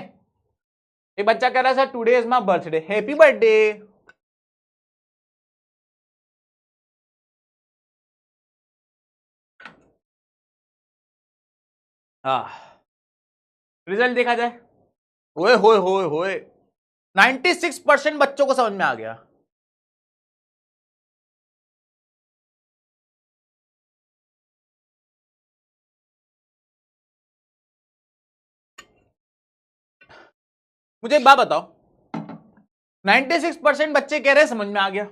एक बच्चा कह रहा है sir today is my birthday, happy birthday. Result देखा जाए। ओए होए होए होए, 96% बच्चों को समझ में आ गया। मुझे एक बात बताओ, 96% बच्चे कह रहे हैं समझ में आ गया,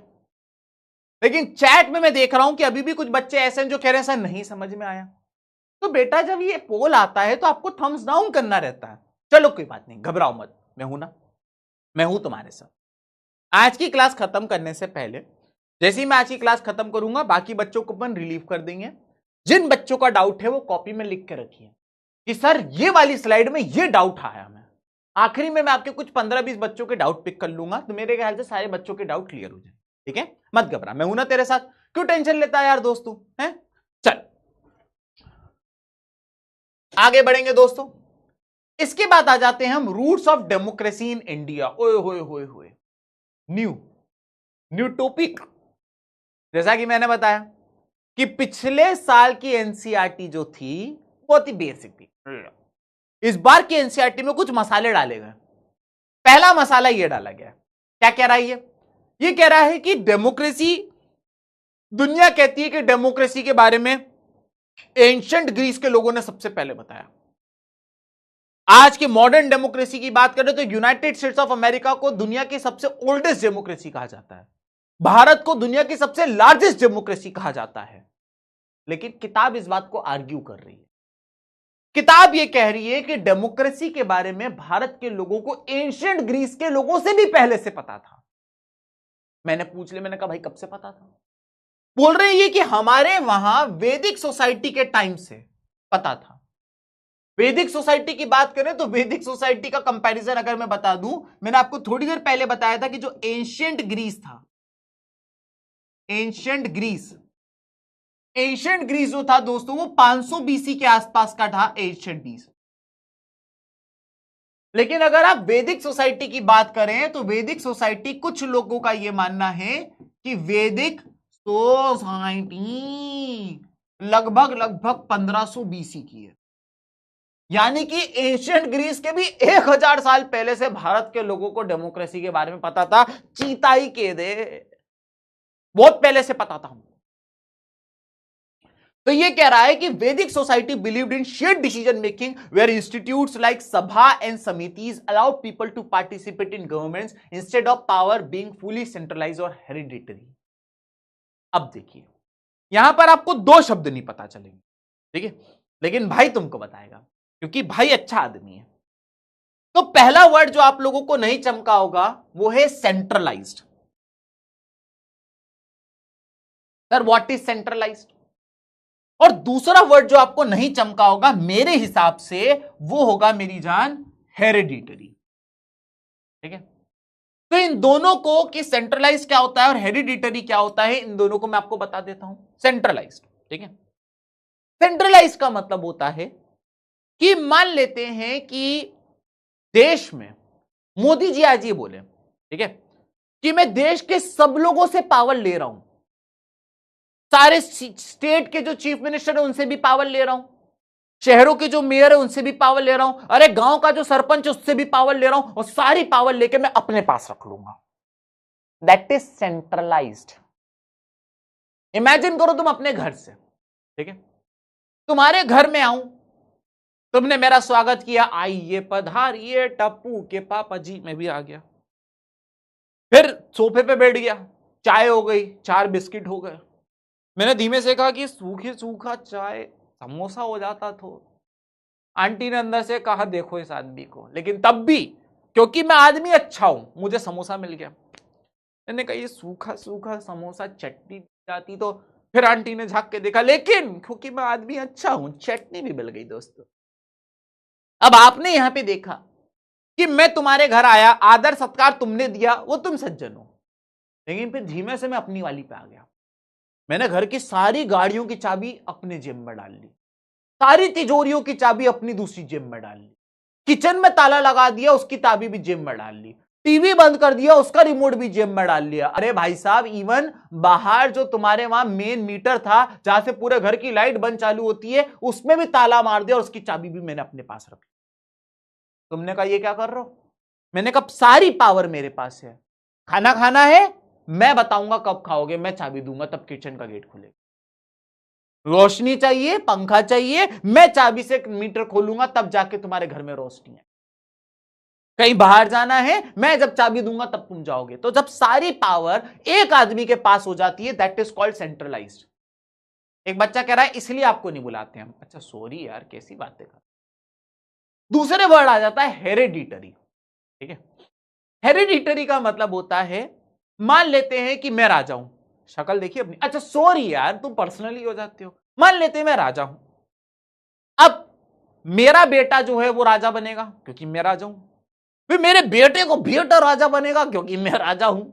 लेकिन चैट में मैं देख रहा हूं कि अभी भी कुछ बच्चे ऐसे हैं जो कह रहे हैं सर नहीं समझ में आया। तो बेटा जब ये पोल आता है तो आपको थम्स डाउन करना रहता है। चलो कोई बात नहीं, घबराओ मत, मैं हूं ना, मैं हूं तुम्हारे साथ। आज की क्लास खत्म करने से पहले, जैसे ही मैं आज की क्लास खत्म करूंगा, बाकी बच्चों को अपन रिलीव कर देंगे। जिन बच्चों का डाउट है वो कॉपी में लिख के रखिए कि सर ये वाली स्लाइड में ये डाउट आया हमें। आखिरी में मैं आपके कुछ 15-20 बच्चों के डाउट पिक कर लूंगा, तो मेरे ख्याल से सारे बच्चों के डाउट क्लियर हो जाए, ठीक है। मत घबरा, मैं हूं ना तेरे साथ, क्यों टेंशन लेता है यार दोस्तों, हैं। चल आगे बढ़ेंगे दोस्तों। इसके बाद आ जाते हैं हम roots of democracy in India. ओए होए होए होए, न्यू टॉपिक। जैसा कि मैंने बताया कि पिछले साल की एनसीईआरटी जो थी बहुत ही बेसिक थी। इस बार की एनसीईआरटी में कुछ मसाले डाले गए। पहला मसाला यह डाला गया, क्या कह रहा है ये कह रहा है कि डेमोक्रेसी, दुनिया कहती है कि डेमोक्रेसी के बारे में एंशिएंट ग्रीस के लोगों ने सबसे पहले बताया। आज की मॉडर्न डेमोक्रेसी की बात करें तो यूनाइटेड स्टेट्स ऑफ अमेरिका को दुनिया की सबसे ओल्डेस्ट डेमोक्रेसी कहा जाता है, भारत को दुनिया की सबसे लार्जेस्ट डेमोक्रेसी कहा जाता है। लेकिन किताब इस बात को आर्ग्यू कर रही है। किताब यह कह रही है कि डेमोक्रेसी के बारे में भारत के लोगों को एंशिएंट ग्रीस के लोगों से भी पहले से पता था। मैंने पूछ लिया, मैंने कहा भाई कब से पता था? बोल रहे हैं कि हमारे वहां वैदिक सोसाइटी के टाइम से पता था। वैदिक सोसाइटी की बात करें तो वैदिक सोसाइटी का कंपैरिजन अगर मैं बता दूं, मैंने आपको थोड़ी देर पहले बताया था कि जो एंशिएंट ग्रीस था, एंशिएंट ग्रीस जो था दोस्तों वो 500 बीसी के आसपास का था, एंशिएंट ग्रीस। लेकिन अगर आप वैदिक सोसाइटी की बात करें तो वैदिक सोसाइटी, कुछ लोगों का यह मानना है कि वैदिक सोसाइटी लगभग 1500 बीसी की है। यानी कि एंशिएंट ग्रीस के भी 1000 साल पहले से भारत के लोगों को डेमोक्रेसी के बारे में पता था। चीताई के दे, बहुत पहले से पता था हमको। तो ये कह रहा है कि Vedic society believed in shared decision making where institutes like sabha and samitis allowed people to participate in governments instead of power being fully centralised और हेरिडिटरी। अब देखिए, यहां पर आपको 2 शब्द नहीं पता चलेंगे, ठीक है, लेकिन भाई तुमको बताएगा क्योंकि भाई अच्छा आदमी है। तो पहला वर्ड जो आप लोगों को नहीं चमका होगा वो है centralised. Sir what is centralised? और दूसरा वर्ड जो आपको नहीं चमका होगा मेरे हिसाब से वो होगा मेरी जान हेरिडिटरी, ठीक है। तो इन दोनों को कि सेंट्रलाइज क्या होता है और हेरिडिटरी क्या होता है, इन दोनों को मैं आपको बता देता हूं। सेंट्रलाइज, ठीक है, सेंट्रलाइज का मतलब होता है कि मान लेते हैं कि देश में मोदी जी आज ये बोले, ठीक है, कि मैं देश के सब लोगों से पावर ले रहा हूं, सारे स्टेट के जो चीफ मिनिस्टर है उनसे भी पावर ले रहा हूं, शहरों के जो मेयर है उनसे भी पावर ले रहा हूं, अरे गांव का जो सरपंच है उससे भी पावर ले रहा हूं, और सारी पावर लेके मैं अपने पास रख लूंगा। That is centralised. इमेजिन करो तुम अपने घर से, ठीक है, तुम्हारे घर में आऊं, तुमने मेरा स्वागत किया, आइए पधारिए टप्पू के पापा जी, मैं भी आ गया, फिर सोफे पे बैठ गया, चाय हो गई, 4 बिस्किट हो गए, मैंने धीमे से कहा कि सूखी सूखा चाय समोसा हो जाता तो। आंटी ने अंदर से कहा देखो इस आदमी को, लेकिन तब भी क्योंकि मैं आदमी अच्छा हूं मुझे समोसा मिल गया। मैंने कहा ये सूखा सूखा समोसा चटनी जाती तो, फिर आंटी ने झांक के देखा, लेकिन क्योंकि मैं आदमी अच्छा हूं चटनी भी मिल गई दोस्तों। अब आपने यहां पे देखा कि मैं तुम्हारे घर आया, आदर सत्कार तुमने दिया, वो तुम सज्जन हो, लेकिन फिर धीमे से मैं अपनी वाली पे आ गया। मैंने घर की सारी गाड़ियों की चाबी अपने जेब में डाल ली, सारी तिजोरियों की चाबी अपनी दूसरी जेब में डाल ली, किचन में ताला लगा दिया, उसकी चाबी भी जेब में डाल ली, टीवी बंद कर दिया, उसका रिमोट भी जेब में डाल लिया। अरे भाई साहब, इवन बाहर जो तुम्हारे वहां मेन मीटर था जहां से पूरे घर की लाइट बंद चालू होती है, उसमें भी ताला मार दिया और उसकी चाबी भी मैंने अपने पास रखी। तुमने कहा ये क्या कर रहे हो? मैंने कहा सारी पावर मेरे पास है, खाना खाना है मैं बताऊंगा कब खाओगे, मैं चाबी दूंगा तब किचन का गेट खुलेगा, रोशनी चाहिए पंखा चाहिए मैं चाबी से मीटर खोलूंगा तब जाके तुम्हारे घर में रोशनी है, कहीं बाहर जाना है मैं जब चाबी दूंगा तब तुम जाओगे। तो जब सारी पावर एक आदमी के पास हो जाती है दैट इज कॉल्ड सेंट्रलाइज्ड। एक बच्चा कह रहा है इसलिए आपको नहीं बुलाते हम। अच्छा सॉरी यार, कैसी बातें कर। दूसरे वर्ड आ जाता है हेरेडिटरी, ठीक है। हेरेडिटरी का मतलब होता है, मान लेते हैं कि मैं राजा हूं, शक्ल देखिए अपनी, अच्छा सॉरी यार तुम पर्सनली हो जाते हो, मान लेते हैं मैं राजा हूं, अब मेरा बेटा जो है वो राजा बनेगा क्योंकि मैं राजा हूं, फिर मेरे बेटे को बेटा राजा बनेगा क्योंकि मैं राजा हूं,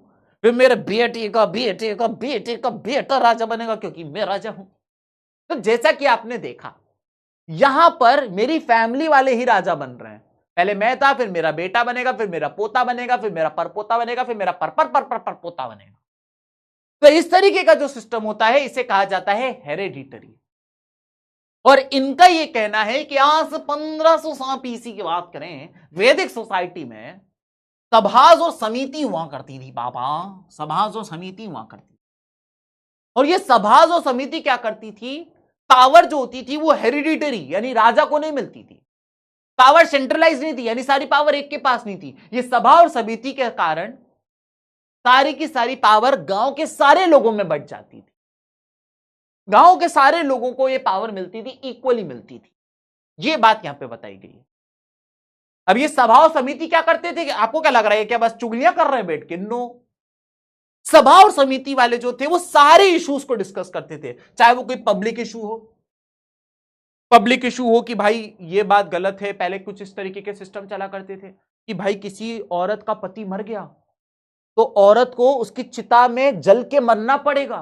फिर मेरे बेटे का बेटे का बेटे का बेटा राजा बनेगा क्योंकि मैं राजा हूं। तो जैसा कि आपने देखा यहां पर मेरी फैमिली वाले ही राजा बन रहे हैं, पहले मैं था, फिर मेरा बेटा बनेगा, फिर मेरा पोता बनेगा, फिर मेरा परपोता बनेगा, फिर मेरा पर पोता बनेगा। तो इस तरीके का जो सिस्टम होता है इसे कहा जाता है हेरेडिटरी। और इनका यह कहना है कि आज 1500 साल पीसी की बात करें, वैदिक सोसाइटी में सभाज और समिति हुआ करती थी बाबा, सभाज और समिति हुआ करती थी। और ये सभाज और समिति क्या करती थी, पावर जो होती थी वो हेरिडिटरी यानी राजा को नहीं मिलती थी, पावर सेंट्रलाइज नहीं थी, यानी सारी पावर एक के पास नहीं थी। ये सभा और समिति के कारण सारी की सारी पावर गांव के सारे लोगों में बंट जाती थी, गांव के सारे लोगों को ये पावर मिलती थी, इक्वली मिलती थी। ये बात यहां पे बताई गई है। अब ये सभा और समिति क्या करते थे, कि आपको क्या लग रहा है क्या बस चुगलियां कर रहे हैं बैठ के? नो, सभा और समिति वाले जो थे वो सारे इश्यूज को डिस्कस करते थे, चाहे वो कोई पब्लिक इशू हो, पब्लिक इशू हो कि भाई ये बात गलत है। पहले कुछ इस तरीके के सिस्टम चला करते थे कि भाई किसी औरत का पति मर गया तो औरत को उसकी चिता में जल के मरना पड़ेगा।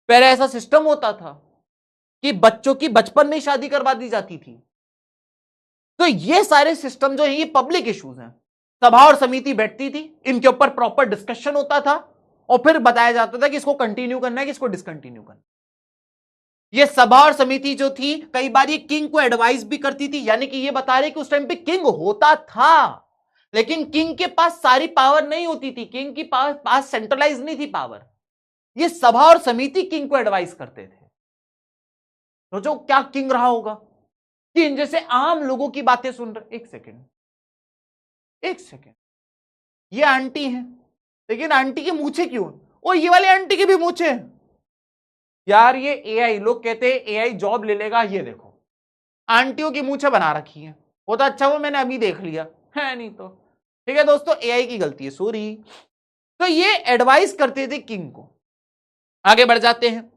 पहले ऐसा सिस्टम होता था कि बच्चों की बचपन में शादी करवा दी जाती थी। तो ये सारे सिस्टम जो है ये पब्लिक इश्यूज हैं, सभा और समिति बैठती थी, इनके ऊपर प्रॉपर डिस्कशन होता था और फिर बताया जाता था कि इसको कंटिन्यू करना है कि इसको डिसकंटिन्यू करना। ये सभा और समिति जो थी कई बार ये किंग को एडवाइस भी करती थी, यानी कि ये बता रहे कि उस टाइम पे किंग होता था लेकिन किंग के पास सारी पावर नहीं होती थी, किंग की पास सेंट्रलाइज नहीं थी पावर। ये सभा और समिति किंग को एडवाइस करते थे। सोचो क्या किंग रहा होगा कि इन जैसे आम लोगों की बातें सुन रहे। एक सेकेंड, ये आंटी है लेकिन आंटी की मूछें क्यों? ओ ये वाली आंटी की भी मूछें हैं यार। ये एआई, लोग कहते हैं एआई जॉब ले लेगा, ये देखो आंटियों की मूछें बना रखी हैं। वो तो अच्छा वो मैंने अभी देख लिया है, नहीं तो ठीक है दोस्तों, एआई की गलती है, सॉरी। तो ये एडवाइस करते थे किंग को। आगे बढ़ जाते हैं।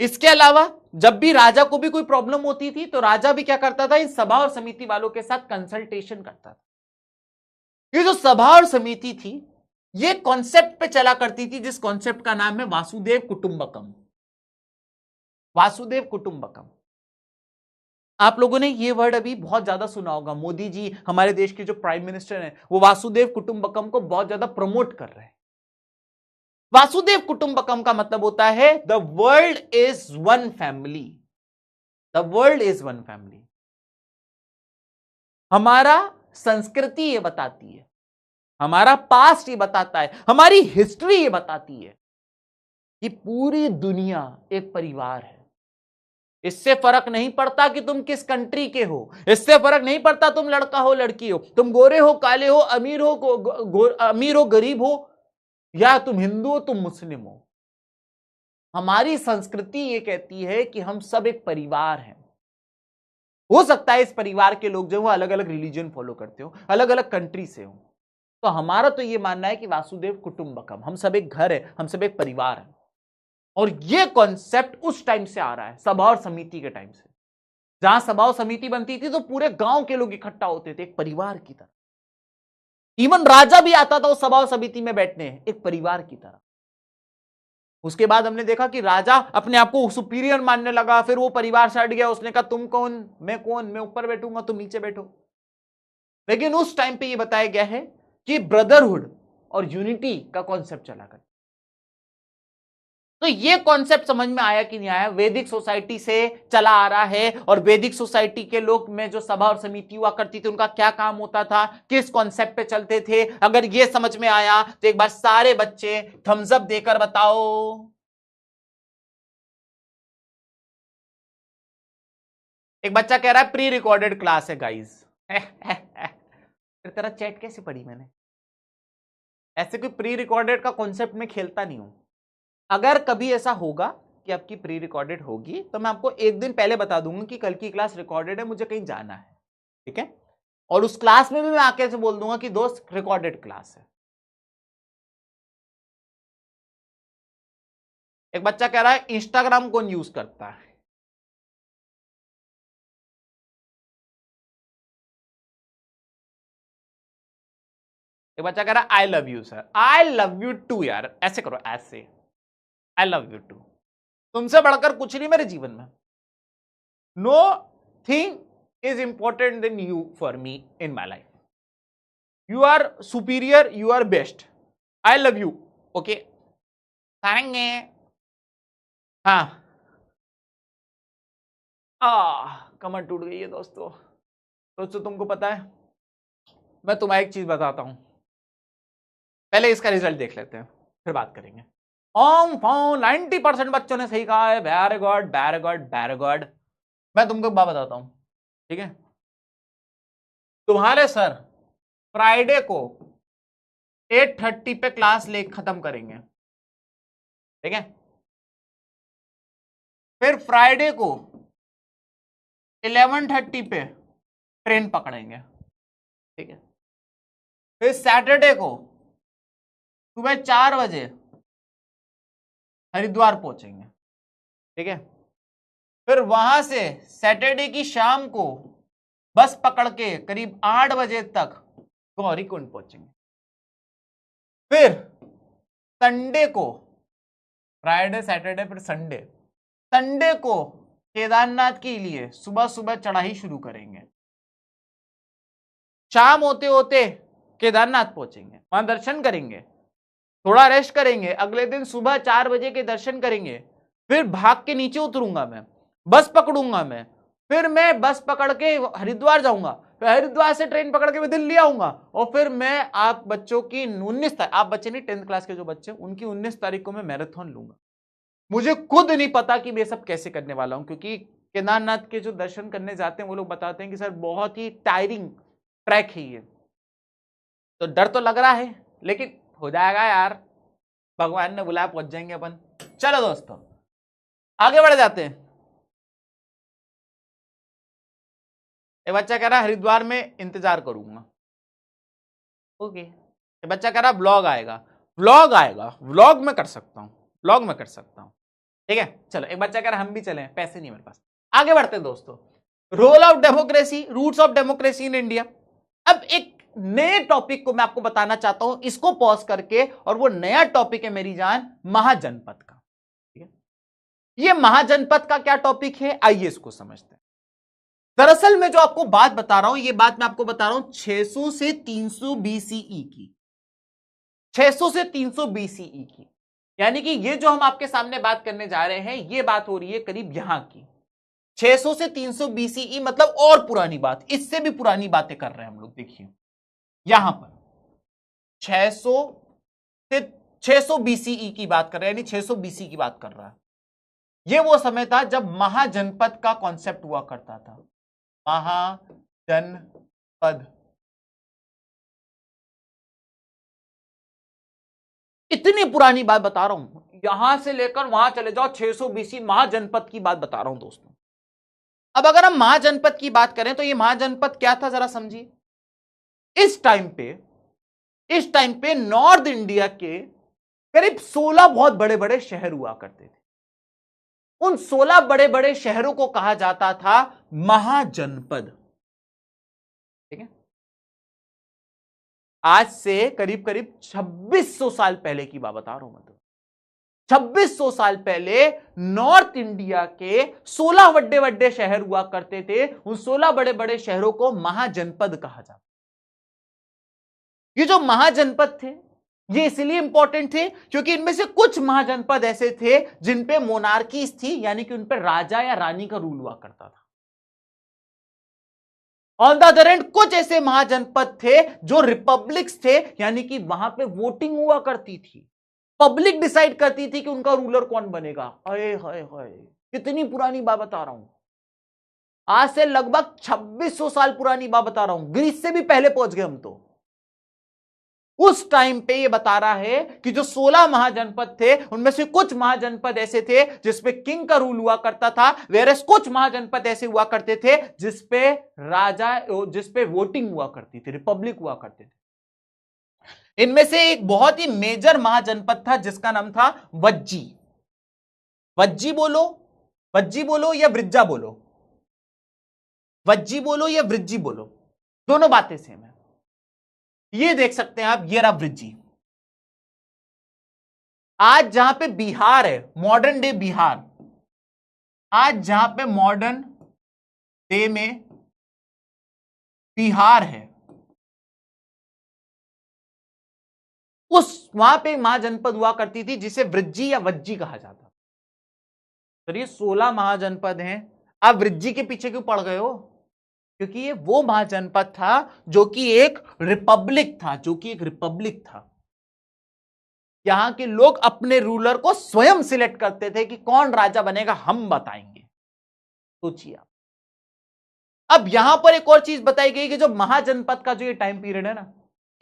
इसके अलावा जब भी राजा को भी कोई प्रॉब्लम होती थी तो राजा भी क्या करता था, इन सभा और समिति वालों के साथ कंसल्टेशन करता था। ये जो सभा और समिति थी ये कॉन्सेप्ट पे चला करती थी जिस कॉन्सेप्ट का नाम है वासुदेव कुटुंबकम। वासुदेव कुटुंबकम, आप लोगों ने ये वर्ड अभी बहुत ज्यादा सुना होगा। मोदी जी हमारे देश के जो प्राइम मिनिस्टर हैं वो वासुदेव कुटुंबकम को बहुत ज्यादा प्रमोट कर रहे हैं। वासुदेव कुटुंबकम का मतलब होता है the world is one family. The world is one family. हमारा संस्कृति ये बताती है, हमारा पास्ट ये बताता है, हमारी हिस्ट्री ये बताती है कि पूरी दुनिया एक परिवार है। इससे फर्क नहीं पड़ता कि तुम किस कंट्री के हो, इससे फर्क नहीं पड़ता तुम लड़का हो लड़की हो, तुम गोरे हो काले हो, अमीर हो अमीर हो गरीब हो, या तुम हिंदू हो तुम मुस्लिम हो। हमारी संस्कृति ये कहती है कि हम सब एक परिवार हैं। हो सकता है इस परिवार के लोग जो वो अलग अलग रिलीजन फॉलो करते हो, अलग अलग कंट्री से हो, तो हमारा तो ये मानना है कि वासुदेव कुटुंबकम, हम सब एक घर है, हम सब एक परिवार है। और ये कॉन्सेप्ट उस टाइम से आ रहा है, सभा और समिति के टाइम से। जहां सभा और समिति बनती थी तो पूरे गांव के लोग इकट्ठा होते थे एक परिवार की तरह। इवन राजा भी आता था उस सभा और समिति में बैठने एक परिवार की तरह। उसके बाद हमने देखा कि राजा अपने आप को सुपीरियर मानने लगा, फिर वो परिवार से हट गया, उसने कहा तुम कौन, मैं ऊपर बैठूंगा तुम नीचे बैठो। लेकिन उस टाइम पे ये बताया गया है कि ब्रदरहुड और यूनिटी का कॉन्सेप्ट चला कर। तो ये कॉन्सेप्ट समझ में आया कि नहीं आया? वैदिक सोसाइटी से चला आ रहा है। और वैदिक सोसाइटी के लोग में जो सभा और समिति हुआ करती थी उनका क्या काम होता था, किस कॉन्सेप्ट पे चलते थे, अगर ये समझ में आया तो एक बार सारे बच्चे थम्स अप देकर बताओ। एक बच्चा कह रहा है प्री रिकॉर्डेड क्लास है गाइस। तेरा चैट कैसे पढ़ी मैंने? ऐसे कोई प्री रिकॉर्डेड का कॉन्सेप्ट में खेलता नहीं हूं। अगर कभी ऐसा होगा कि आपकी प्री रिकॉर्डेड होगी तो मैं आपको एक दिन पहले बता दूंगा कि कल की क्लास रिकॉर्डेड है, मुझे कहीं जाना है, ठीक है? और उस क्लास में भी मैं आके से बोल दूंगा कि दोस्त रिकॉर्डेड क्लास है। एक बच्चा कह रहा है इंस्टाग्राम कौन यूज करता है? एक बच्चा कह रहा है I love you sir. I love you too यार, ऐसे करो, ऐसे आई लव यू टू। तुमसे बढ़कर कुछ नहीं मेरे जीवन में। Nothing is important than you for me in my life. You are superior, you are best. I love you, okay करेंगे। हाँ कमर टूट गई है दोस्तों। तुमको पता है, मैं तुम्हें एक चीज बताता हूं, पहले इसका रिजल्ट देख लेते हैं फिर बात करेंगे। 90% बच्चों ने सही कहा है। Very good very good very good. मैं तुमको एक बात बताता हूं, ठीक है? तुम्हारे सर फ्राइडे को 8:30 पे क्लास ले खत्म करेंगे, ठीक है? फिर फ्राइडे को 11:30 पे ट्रेन पकड़ेंगे, ठीक है? फिर सैटरडे को सुबह 4 बजे हरिद्वार पहुंचेंगे, ठीक है? फिर वहां से सैटरडे की शाम को बस पकड़ के करीब 8 बजे तक गौरीकुंड पहुंचेंगे। फिर संडे को, फ्राइडे सैटरडे फिर संडे को केदारनाथ के लिए सुबह सुबह चढ़ाई शुरू करेंगे। शाम होते होते केदारनाथ पहुंचेंगे, वहां दर्शन करेंगे, थोड़ा रेस्ट करेंगे, अगले दिन सुबह 4 बजे के दर्शन करेंगे। फिर भाग के नीचे उतरूंगा मैं, बस पकड़ूंगा मैं, फिर मैं बस पकड़ के हरिद्वार जाऊंगा, फिर हरिद्वार से ट्रेन पकड़ के मैं दिल्ली आऊंगा, और फिर मैं आप बच्चों की 19 तारीख, आप बच्चे नहीं 10th क्लास के जो बच्चे, उनकी 19 तारीख को मैं मैराथन लूंगा। मुझे खुद नहीं पता कि मैं सब कैसे करने वाला हूं, क्योंकि केदारनाथ के जो दर्शन करने जाते हैं वो लोग बताते हैं कि सर बहुत ही टायरिंग ट्रैक है ये। तो डर तो लग रहा है, लेकिन हो जाएगा यार, भगवान ने बुलाया पहुंच जाएंगे अपन। चलो दोस्तों आगे बढ़ जाते हैं। एक बच्चा कह रहा है हरिद्वार में इंतजार करूंगा, ओके। एक बच्चा कह रहा है व्लॉग आएगा, व्लॉग में कर सकता हूं, ठीक है? चलो एक बच्चा कह रहा है हम भी चलें, पैसे नहीं मेरे पास। आगे बढ़ते हैं दोस्तों। Role of democracy, roots of democracy in India. अब एक नए टॉपिक को मैं आपको बताना चाहता हूं, इसको पॉज करके, और वो नया टॉपिक है मेरी जान महाजनपद का। ठीक है, ये महाजनपद का क्या टॉपिक है, आइए इसको समझते हैं। दरअसल मैं जो आपको बात बता रहा हूं, ये बात मैं आपको बता रहा हूं 600 से 300 बीसीई की, 600 से 300 बीसीई की, यानी कि ये जो हम आपके सामने बात करने जा रहे हैं, ये बात हो रही है करीब यहां की 600 से 300 बीसीई, मतलब और पुरानी बात, इससे भी पुरानी बातें कर रहे हैं हम लोग। देखिए यहां पर 600 से 600 बीसीई की बात कर रहे हैं, यानी 600 बीसी की बात कर रहा है। ये वो समय था जब महाजनपद का कॉन्सेप्ट हुआ करता था, महाजनपद। इतनी पुरानी बात बता रहा हूं, यहां से लेकर वहां चले जाओ 600 बीसी, महाजनपद की बात बता रहा हूं दोस्तों। अब अगर हम महाजनपद की बात करें तो ये महाजनपद क्या था जरा समझिए। इस टाइम पे नॉर्थ इंडिया के करीब 16 बहुत बड़े बड़े शहर हुआ करते थे। उन 16 बड़े बड़े शहरों को कहा जाता था महाजनपद। ठीक है, आज से करीब करीब 2600 साल पहले की बात बता रहा हूं मैं तो। 2600 साल पहले नॉर्थ इंडिया के 16 बड़े बड़े शहर हुआ करते थे। उन 16 बड़े बड़े शहरों को महाजनपद कहा जाता। ये जो महाजनपद थे ये इसलिए इंपॉर्टेंट थे क्योंकि इनमें से कुछ महाजनपद ऐसे थे जिन पे मोनार्कीज थी, यानी कि उन पे राजा या रानी का रूल हुआ करता था। ऑन द अदर एंड कुछ ऐसे महाजनपद थे जो रिपब्लिक्स थे, यानी कि वहां पे वोटिंग हुआ करती थी, पब्लिक डिसाइड करती थी कि उनका रूलर कौन बनेगा। हाय हाय हाय, कितनी पुरानी बात बता रहा हूं, आज से लगभग 2600 साल पुरानी बात बता रहा हूं। ग्रीस से भी पहले पहुंच गए हम तो। उस टाइम पे ये बता रहा है कि जो 16 महाजनपद थे उनमें से कुछ महाजनपद ऐसे थे जिसपे किंग का रूल हुआ करता था, वेरस कुछ महाजनपद ऐसे हुआ करते थे जिसपे जिसपे वोटिंग हुआ करती थी, रिपब्लिक हुआ करते थे। इनमें से एक बहुत ही मेजर महाजनपद था जिसका नाम था वज्जी। वज्जी बोलो, वज्जी बोलो या वृज्जा बोलो, वज्जी बोलो या वृज्जी बोलो, दोनों बातें सेम है। ये देख सकते हैं आप, ये रहा वृज्जी। आज जहां पे बिहार है, मॉडर्न डे बिहार, आज जहां पे मॉडर्न डे में बिहार है, उस वहां पे महाजनपद हुआ करती थी जिसे वृज्जी या वज्जी कहा जाता। तो ये 16 महाजनपद हैं। आप वृज्जी के पीछे क्यों पड़ गए हो? क्योंकि ये वो महाजनपद था जो कि एक रिपब्लिक था, जो कि एक रिपब्लिक था। यहां के लोग अपने रूलर को स्वयं सिलेक्ट करते थे कि कौन राजा बनेगा, हम बताएंगे। सोचिए आप। अब यहां पर एक और चीज बताई गई कि जो महाजनपद का जो ये टाइम पीरियड है ना,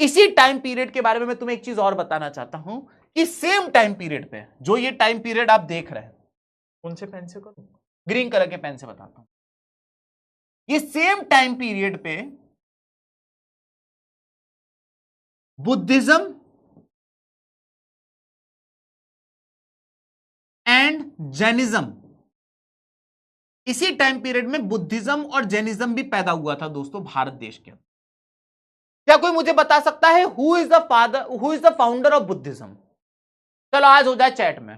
इसी टाइम पीरियड के बारे में मैं तुम्हें एक चीज और बताना चाहता हूं कि सेम टाइम पीरियड पे जो ये टाइम पीरियड आप देख रहे हैं, कौन से पेन से करूं, ग्रीन कलर के पेन से बताता हूं। ये सेम टाइम पीरियड पे बुद्धिज्म एंड जैनिज्म, इसी टाइम पीरियड में बुद्धिज्म और जैनिज्म भी पैदा हुआ था दोस्तों भारत देश के अंदर। क्या कोई मुझे बता सकता है who is the founder of Buddhism? चलो आज हो जाए चैट में,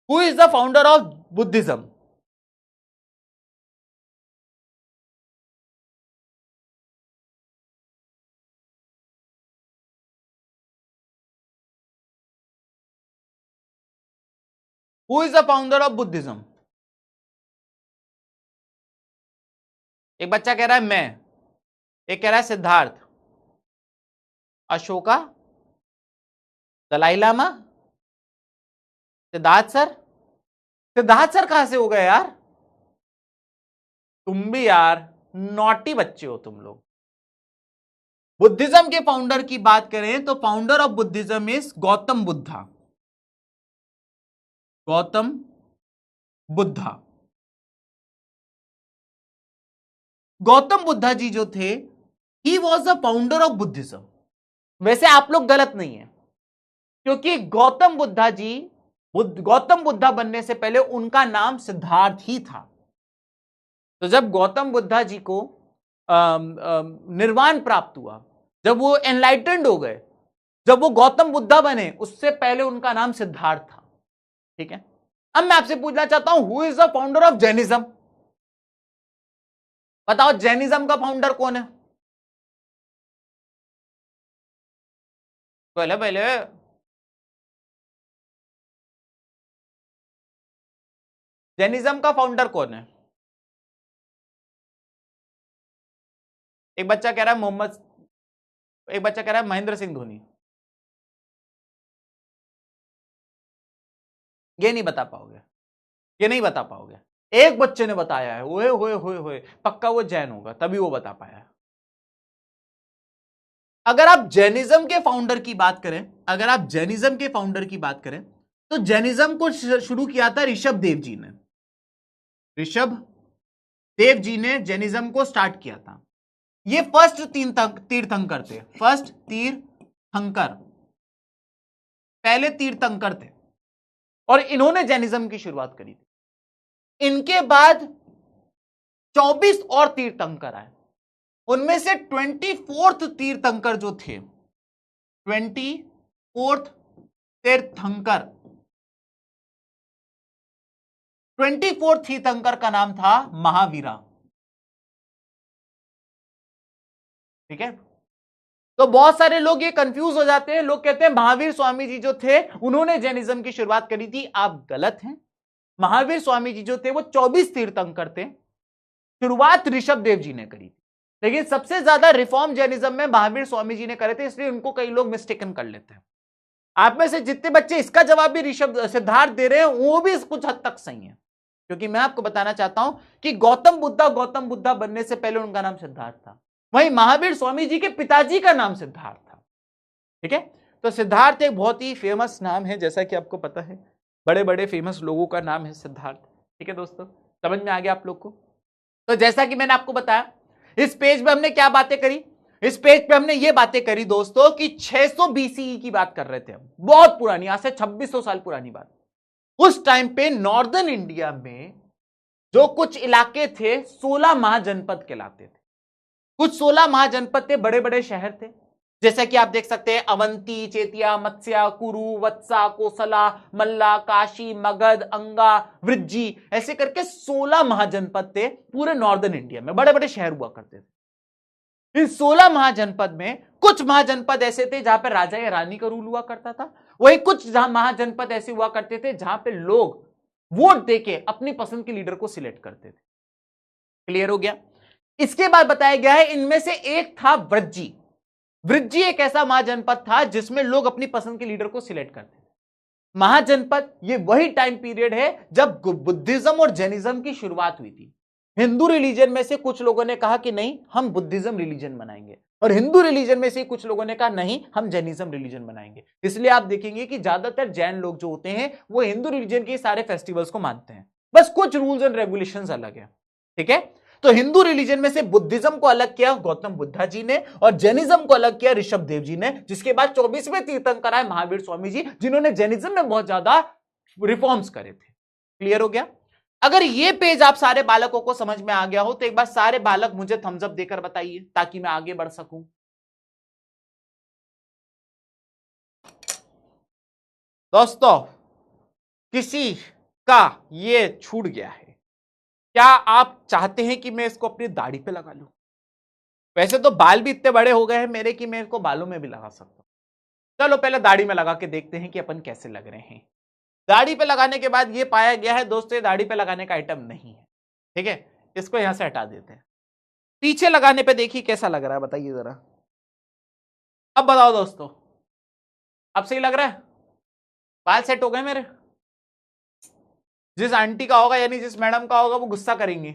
who is the founder of Buddhism? Who is the founder of Buddhism? एक बच्चा कह रहा है मैं, एक कह रहा है सिद्धार्थ, अशोका, दलाई लामा, सिद्धार्थ सर। सिद्धार्थ सर कहां से हो गए यार? तुम भी यार नॉटी बच्चे हो तुम लोग। बुद्धिज्म के फाउंडर की बात करें तो founder of Buddhism is Gautam Buddha. Gautam Buddha, Gautam Buddha ji जो थे, he was the founder of Buddhism. वैसे आप लोग गलत नहीं है, क्योंकि गौतम बुद्धा जी, गौतम बुद्धा बनने से पहले उनका नाम सिद्धार्थ ही था। तो जब गौतम बुद्धा जी को निर्वाण प्राप्त हुआ जब वो एनलाइटेंड हो गए, जब वो गौतम बुद्धा बने, उससे पहले उनका नाम सिद्धार्थ था। ठीक है, अब मैं आपसे पूछना चाहता हूं, who is the founder of Jainism? बताओ जैनिज्म का फाउंडर कौन है? पहले पहले जैनिज्म का फाउंडर कौन है? एक बच्चा कह रहा है मोहम्मद, एक बच्चा कह रहा है महेंद्र सिंह धोनी। ये नहीं बता पाओगे, ये नहीं बता पाओगे। एक बच्चे ने बताया है, ओए होए होए होए, पक्का वो जैन होगा, तभी वो बता पाया है। अगर आप जैनिज्म के फाउंडर की बात करें, अगर आप जैनिज्म के फाउंडर की बात करें, तो जैनिज्म को शुरू किया था ऋषभ देव जी ने। ऋषभ देव जी ने जैनिज्म को स्टार्ट किया था। ये फर्स्ट तीर्थंकर थे, फर्स्ट तीर्थंकर, पहले तीर्थंकर थे, और इन्होंने जैनिज्म की शुरुआत करी थी। इनके बाद 24 और तीर्थंकर आए, उनमें से 24th तीर्थंकर जो थे, 24th तीर्थंकर, 24th तीर्थंकर का नाम था महावीरा। ठीक है, तो बहुत सारे लोग ये कंफ्यूज हो जाते हैं, लोग कहते हैं महावीर स्वामी जी जो थे उन्होंने जैनिज्म की शुरुआत करी थी। आप गलत हैं। महावीर स्वामी जी जो थे वो 24 तीर्थंकर थे, शुरुआत ऋषभ देव जी ने करी थी, लेकिन सबसे ज्यादा रिफॉर्म जैनिज्म में महावीर स्वामी जी ने करे थे, इसलिए उनको कई लोग मिस्टेकन कर लेते हैं। आप में से जितने बच्चे इसका जवाब भी ऋषभ सिद्धार्थ दे रहे हैं वो भी कुछ हद तक सही है, क्योंकि मैं आपको बताना चाहता हूं कि गौतम बुद्धा बनने से पहले उनका नाम सिद्धार्थ था, वहीं महावीर स्वामी जी के पिताजी का नाम सिद्धार्थ था। ठीक है, तो सिद्धार्थ एक बहुत ही फेमस नाम है, जैसा कि आपको पता है बड़े बड़े फेमस लोगों का नाम है सिद्धार्थ। ठीक है दोस्तों, समझ में आ गया आप लोग को? तो जैसा कि मैंने आपको बताया, इस पेज पे हमने क्या बातें करी, इस पेज पे हमने ये बातें करी दोस्तों कि 600 BCE की बात कर रहे थे हम, बहुत पुरानी, आज से 2600 साल पुरानी बात। उस टाइम पे नॉर्दर्न इंडिया में जो कुछ इलाके थे 16 महाजनपद कहलाते थे। कुछ 16 महाजनपद थे, बड़े बड़े शहर थे, जैसा कि आप देख सकते हैं अवंती, चेतिया, मत्स्या, कुरु, वत्सा, कोसला, मल्ला, काशी, मगध, अंगा, वृज्जी, ऐसे करके 16 महाजनपद थे पूरे नॉर्दर्न इंडिया में, बड़े बड़े शहर हुआ करते थे। इन 16 महाजनपद में कुछ महाजनपद ऐसे थे जहां पर राजा या रानी का रूल हुआ करता था, वही कुछ महाजनपद ऐसे हुआ करते थे जहां पे लोग वोट देके अपनी पसंद के लीडर को सिलेक्ट करते थे। क्लियर हो गया? इसके बाद बताया गया है इनमें से एक था वृज्जी। वृज्जी एक ऐसा महाजनपद था जिसमें लोग अपनी पसंद के लीडर को सिलेक्ट करते थे। महाजनपद ये वही टाइम पीरियड है जब बुद्धिज्म और जैनिज्म की शुरुआत हुई थी। हिंदू रिलीजन में से कुछ लोगों ने कहा कि नहीं हम बुद्धिज्म रिलीजन बनाएंगे, और हिंदू रिलीजन में से कुछ लोगों ने कहा नहीं हम जैनिज्म रिलीजन बनाएंगे। इसलिए आप देखेंगे कि ज्यादातर जैन लोग जो होते हैं वो हिंदू रिलीजन के सारे फेस्टिवल्स को मानते हैं, बस कुछ रूल्स एंड रेगुलेशंस अलग है। ठीक है, तो हिंदू रिलीजन में से बुद्धिज्म को अलग किया गौतम बुद्धा जी ने, और जैनिज्म को अलग किया ऋषभ देव जी ने, जिसके बाद 24वें तीर्थंकर आए महावीर स्वामी जी, जिन्होंने जैनिज्म में बहुत ज्यादा रिफॉर्म्स करे थे। क्लियर हो गया? अगर ये पेज आप सारे बालकों को समझ में आ गया हो तो एक बार सारे बालक मुझे थम्स अप देकर बताइए ताकि मैं आगे बढ़ सकूं। दोस्तों किसी का ये छूट गया है, क्या आप चाहते हैं कि मैं इसको अपनी दाढ़ी पे लगा लूं? वैसे तो बाल भी इतने बड़े हो गए हैं मेरे कि मैं इसको बालों में भी लगा सकता हूं। चलो पहले दाढ़ी में लगा के देखते हैं कि अपन कैसे लग रहे हैं। दाढ़ी पे लगाने के बाद ये पाया गया है दोस्तों ये दाढ़ी पे लगाने का आइटम नहीं है। ठीक है, इसको यहां से हटा देते हैं। पीछे लगाने पे देखिए कैसा लग रहा है, बताइए जरा। अब बताओ दोस्तों, अब सही लग रहा है? बाल सेट हो गए मेरे? जिस आंटी का होगा यानी जिस मैडम का होगा वो गुस्सा करेंगी।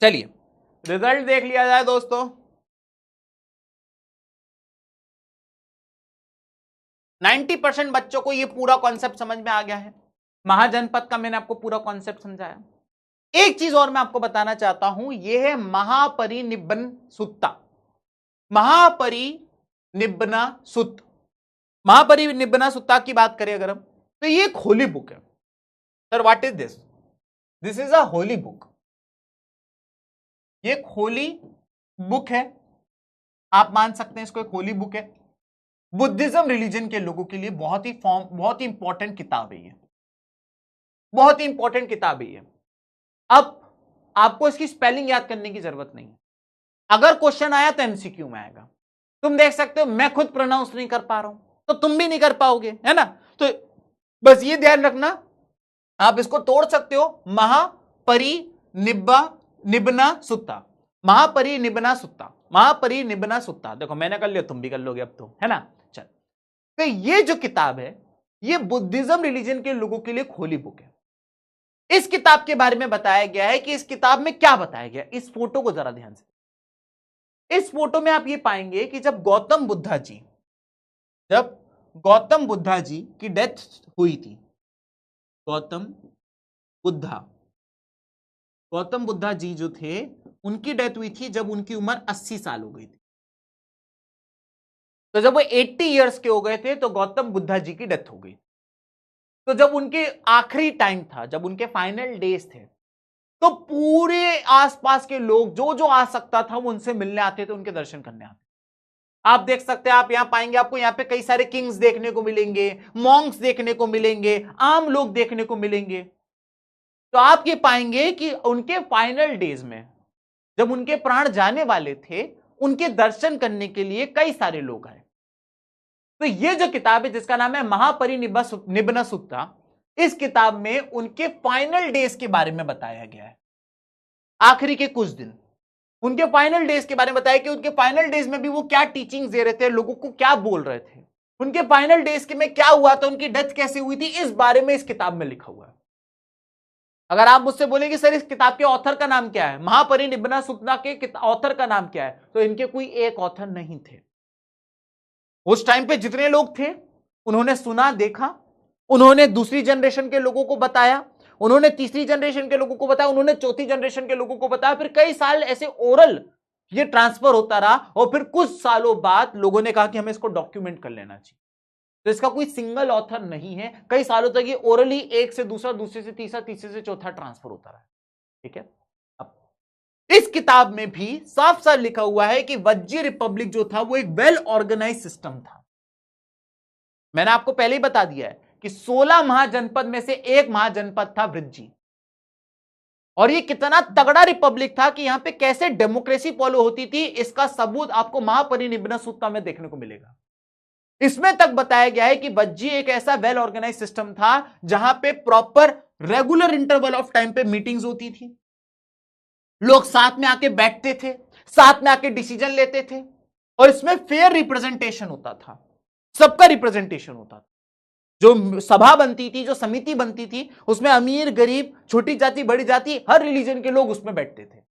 चलिए रिजल्ट देख लिया जाए दोस्तों। 90% बच्चों को ये पूरा कॉन्सेप्ट समझ में आ गया है। महाजनपद का मैंने आपको पूरा कॉन्सेप्ट समझाया। एक चीज और मैं आपको बताना चाहता हूं, यह है महापरिनिब्बन सुत्ता। महापरिनिब्बना सुत्त, महापरिनिब्बना सुत्ता की बात करें अगर हम, तो ये एक होली बुक है। Sir what is this? This is a Holi book, ये एक होली बुक है, आप मान सकते हैं इसको एक होली बुक है। बुद्धिज्म रिलीजन के लोगों के लिए बहुत ही इंपॉर्टेंट किताब है ये, बहुत ही इंपॉर्टेंट किताब है ये। अब आपको इसकी स्पेलिंग याद करने की जरूरत नहीं है, अगर क्वेश्चन आया तो एमसीक्यू में आएगा। तुम देख सकते हो मैं खुद प्रोनाउंस नहीं कर पा रहा हूं तो तुम भी नहीं कर पाओगे, है ना। तो बस ये ध्यान रखना, आप इसको तोड़ सकते हो, महापरिनिब्बना सुत्ता, महापरिनिब्बना सुत्ता, महापरिनिब्बना सुत्ता। देखो मैंने कर लिया, तुम भी कर लोगे अब तो, है ना। चल, तो ये जो किताब है ये बुद्धिज्म रिलीजन के लोगों के लिए होली बुक है। इस किताब के बारे में बताया गया है कि इस किताब में क्या बताया गया। इस फोटो को जरा ध्यान से, इस फोटो में आप ये पाएंगे कि जब गौतम बुद्धा जी की डेथ हुई थी, गौतम बुद्धा जी जो थे उनकी डेथ हुई थी जब उनकी उम्र 80 साल हो गई थी। तो जब वो 80 इयर्स के हो गए थे तो गौतम बुद्धा जी की डेथ हो गई। तो जब उनके आखिरी टाइम था, जब उनके फाइनल डेज थे, तो पूरे आसपास के लोग जो जो आ सकता था वो उनसे मिलने आते थे, उनके दर्शन करने आते। आप देख सकते हैं, आप यहां पाएंगे, आपको यहां पे कई सारे किंग्स देखने को मिलेंगे, मॉन्क्स देखने को मिलेंगे, आम लोग देखने को मिलेंगे। तो आप ये पाएंगे कि उनके फाइनल डेज में जब उनके प्राण जाने वाले थे, उनके दर्शन करने के लिए कई सारे लोग आए। तो ये जो किताब है जिसका नाम है महापरिनिब्बना सुत्ता, इस किताब में उनके फाइनल डेज के बारे में बताया गया है। आखिरी के कुछ दिन उनके फाइनल डेज के बारे में बताया कि उनके फाइनल डेज में भी वो क्या टीचिंग्स दे रहे थे, लोगों को क्या बोल रहे थे, उनके फाइनल डेज के में क्या हुआ था, उनकी डेथ कैसे हुई थी, इस बारे में इस किताब में लिखा हुआ है। अगर आप मुझसे बोलेंगे सर इस किताब के ऑथर का नाम क्या है, महापरिनिब्बना सुत्ता के ऑथर का नाम क्या है, तो इनके कोई एक ऑथर नहीं थे। उस टाइम पे जितने लोग थे उन्होंने सुना, देखा, उन्होंने दूसरी जनरेशन के लोगों को बताया, उन्होंने तीसरी जनरेशन के लोगों को बताया, उन्होंने चौथी जनरेशन के लोगों को बताया, फिर कई साल ऐसे ओरल ये ट्रांसफर होता रहा और फिर कुछ सालों बाद लोगों ने कहा कि हमें इसको डॉक्यूमेंट कर लेना चाहिए। तो इसका कोई सिंगल ऑथर नहीं है, कई सालों तक ये ओरली एक से दूसरा, दूसरे से तीसरा, तीसरे से चौथा ट्रांसफर होता रहा। ठीक है, अब इस किताब में भी साफ साफ लिखा हुआ है कि वज्जी रिपब्लिक जो था वो एक वेल ऑर्गेनाइज सिस्टम था। मैंने आपको पहले ही बता दिया है कि 16 महाजनपद में से एक महाजनपद था वृज्जी, और ये कितना तगड़ा रिपब्लिक था कि यहां पे कैसे डेमोक्रेसी फॉलो होती थी, इसका सबूत आपको महापरिनिब्बना सुत्ता में देखने को मिलेगा। इसमें तक बताया गया है कि वज्जी एक ऐसा वेल ऑर्गेनाइज सिस्टम था जहां पे proper regular interval of time पे मीटिंग्स होती थी, लोग साथ में आके बैठते थे, साथ में आके डिसीजन लेते थे, और इसमें फेयर रिप्रेजेंटेशन होता था, सबका रिप्रेजेंटेशन होता था। जो सभा बनती थी, जो समिति बनती थी, उसमें अमीर गरीब, छोटी जाति बड़ी जाति, हर रिलीजन के लोग उसमें बैठते थे।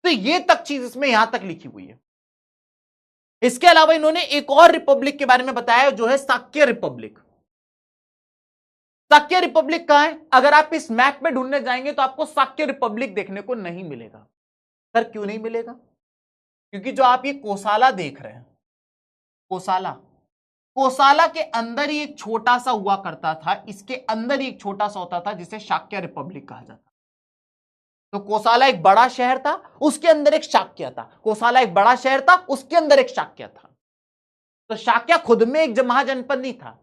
तो ये तक चीज इसमें यहां तक लिखी हुई है। इसके अलावा इन्होंने एक और रिपब्लिक के बारे में बताया जो है शाक्य रिपब्लिक। शाक्य रिपब्लिक कहां है? अगर आप इस मैप में ढूंढने जाएंगे तो आपको शाक्य रिपब्लिक देखने को नहीं मिलेगा। सर क्यों नहीं मिलेगा? क्योंकि जो आप ये कोसाला देख रहे हैं, कोसाला के अंदर ही एक छोटा सा हुआ करता था, इसके अंदर ही एक छोटा सा होता था जिसे शाक्य रिपब्लिक कहा जाता। तो कोसाला एक बड़ा शहर था, उसके अंदर एक शाक्य था, कोसाला एक बड़ा शहर था, उसके अंदर एक शाक्य था। तो शाक्य खुद में एक महाजनपद नहीं था,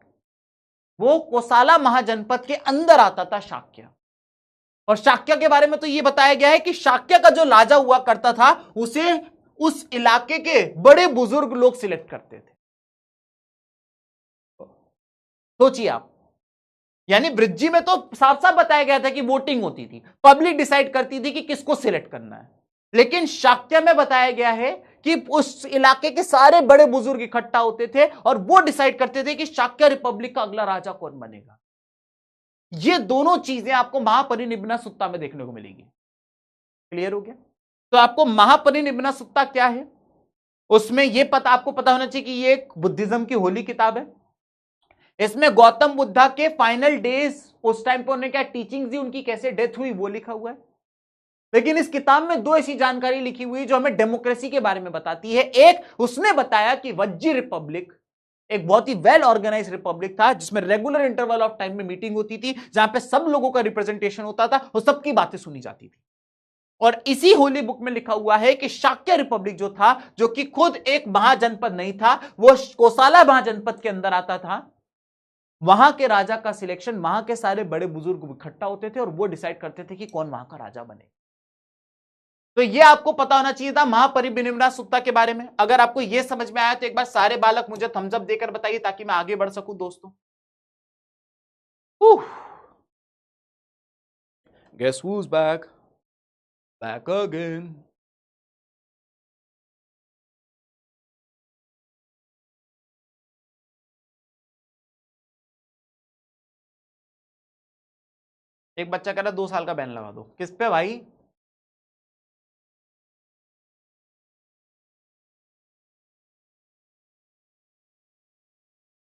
वो कोसाला महाजनपद के अंदर आता था शाक्य। और शाक्य के बारे में तो ये बताया गया है कि शाक्य का जो राजा हुआ करता था उसे उस इलाके के बड़े बुजुर्ग लोग सिलेक्ट करते थे। सोचिए आप, यानी वृज्जी में तो साफ साफ बताया गया था कि वोटिंग होती थी, पब्लिक डिसाइड करती थी कि किसको सिलेक्ट करना है। लेकिन शाक्य में बताया गया है कि उस इलाके के सारे बड़े बुजुर्ग इकट्ठा होते थे और वो डिसाइड करते थे कि शाक्य रिपब्लिक का अगला राजा कौन बनेगा। ये दोनों चीजें आपको महापरिनिब्बना सुत्ता में देखने को मिलेगी। क्लियर हो गया? तो आपको महापरिनिब्बना सुत्ता क्या है, उसमें यह आपको पता होना चाहिए कि ये एक बुद्धिज्म की होली किताब है। इसमें गौतम बुद्धा के फाइनल डेज, उस टाइम पर उन्होंने क्या टीचिंग दी, उनकी कैसे डेथ हुई, वो लिखा हुआ है। लेकिन इस किताब में दो ऐसी जानकारी लिखी हुई जो हमें डेमोक्रेसी के बारे में बताती है। एक, उसने बताया कि वज्जी रिपब्लिक एक बहुत ही वेल ऑर्गेनाइज रिपब्लिक था जिसमें रेगुलर इंटरवल ऑफ टाइम में मीटिंग होती थी, जहां पे सब लोगों का रिप्रेजेंटेशन होता था और सबकी बातें सुनी जाती थी। और इसी होली बुक में लिखा हुआ है कि शाक्य रिपब्लिक जो था, जो कि खुद एक महाजनपद नहीं था, वो कोसाला महाजनपद के अंदर आता था। वहां के राजा का सिलेक्शन वहां के सारे बड़े बुजुर्ग इकट्ठा होते थे और वो डिसाइड करते थे कि कौन वहां का राजा बने। तो ये आपको पता होना चाहिए था महापरिनिर्वाण सुत्ता के बारे में। अगर आपको ये समझ में आया तो एक बार सारे बालक मुझे थम्स अप देकर बताइए ताकि मैं आगे बढ़ सकूं दोस्तों। Guess who's back? Back again. एक बच्चा कह रहा 2 साल का बैन लगा दो। किस पे भाई?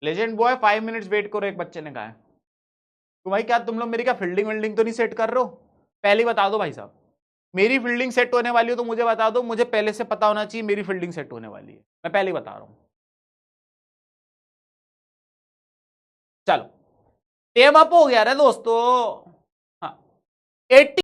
लेजेंड बॉय 5 मिनट्स वेट करो, एक बच्चे ने कहा है। तो भाई क्या तुम लोग मेरी क्या फील्डिंग विल्डिंग तो नहीं सेट कर रहे हो? पहले बता दो भाई साहब, मेरी फील्डिंग सेट होने वाली हो तो मुझे बता दो, मुझे पहले से पता होना चाहिए मेरी फील्डिंग सेट होने वाली है, मैं पहले ही बता रहा हूं। चलो टेम अप हो गया रे दोस्तों। हाँ 80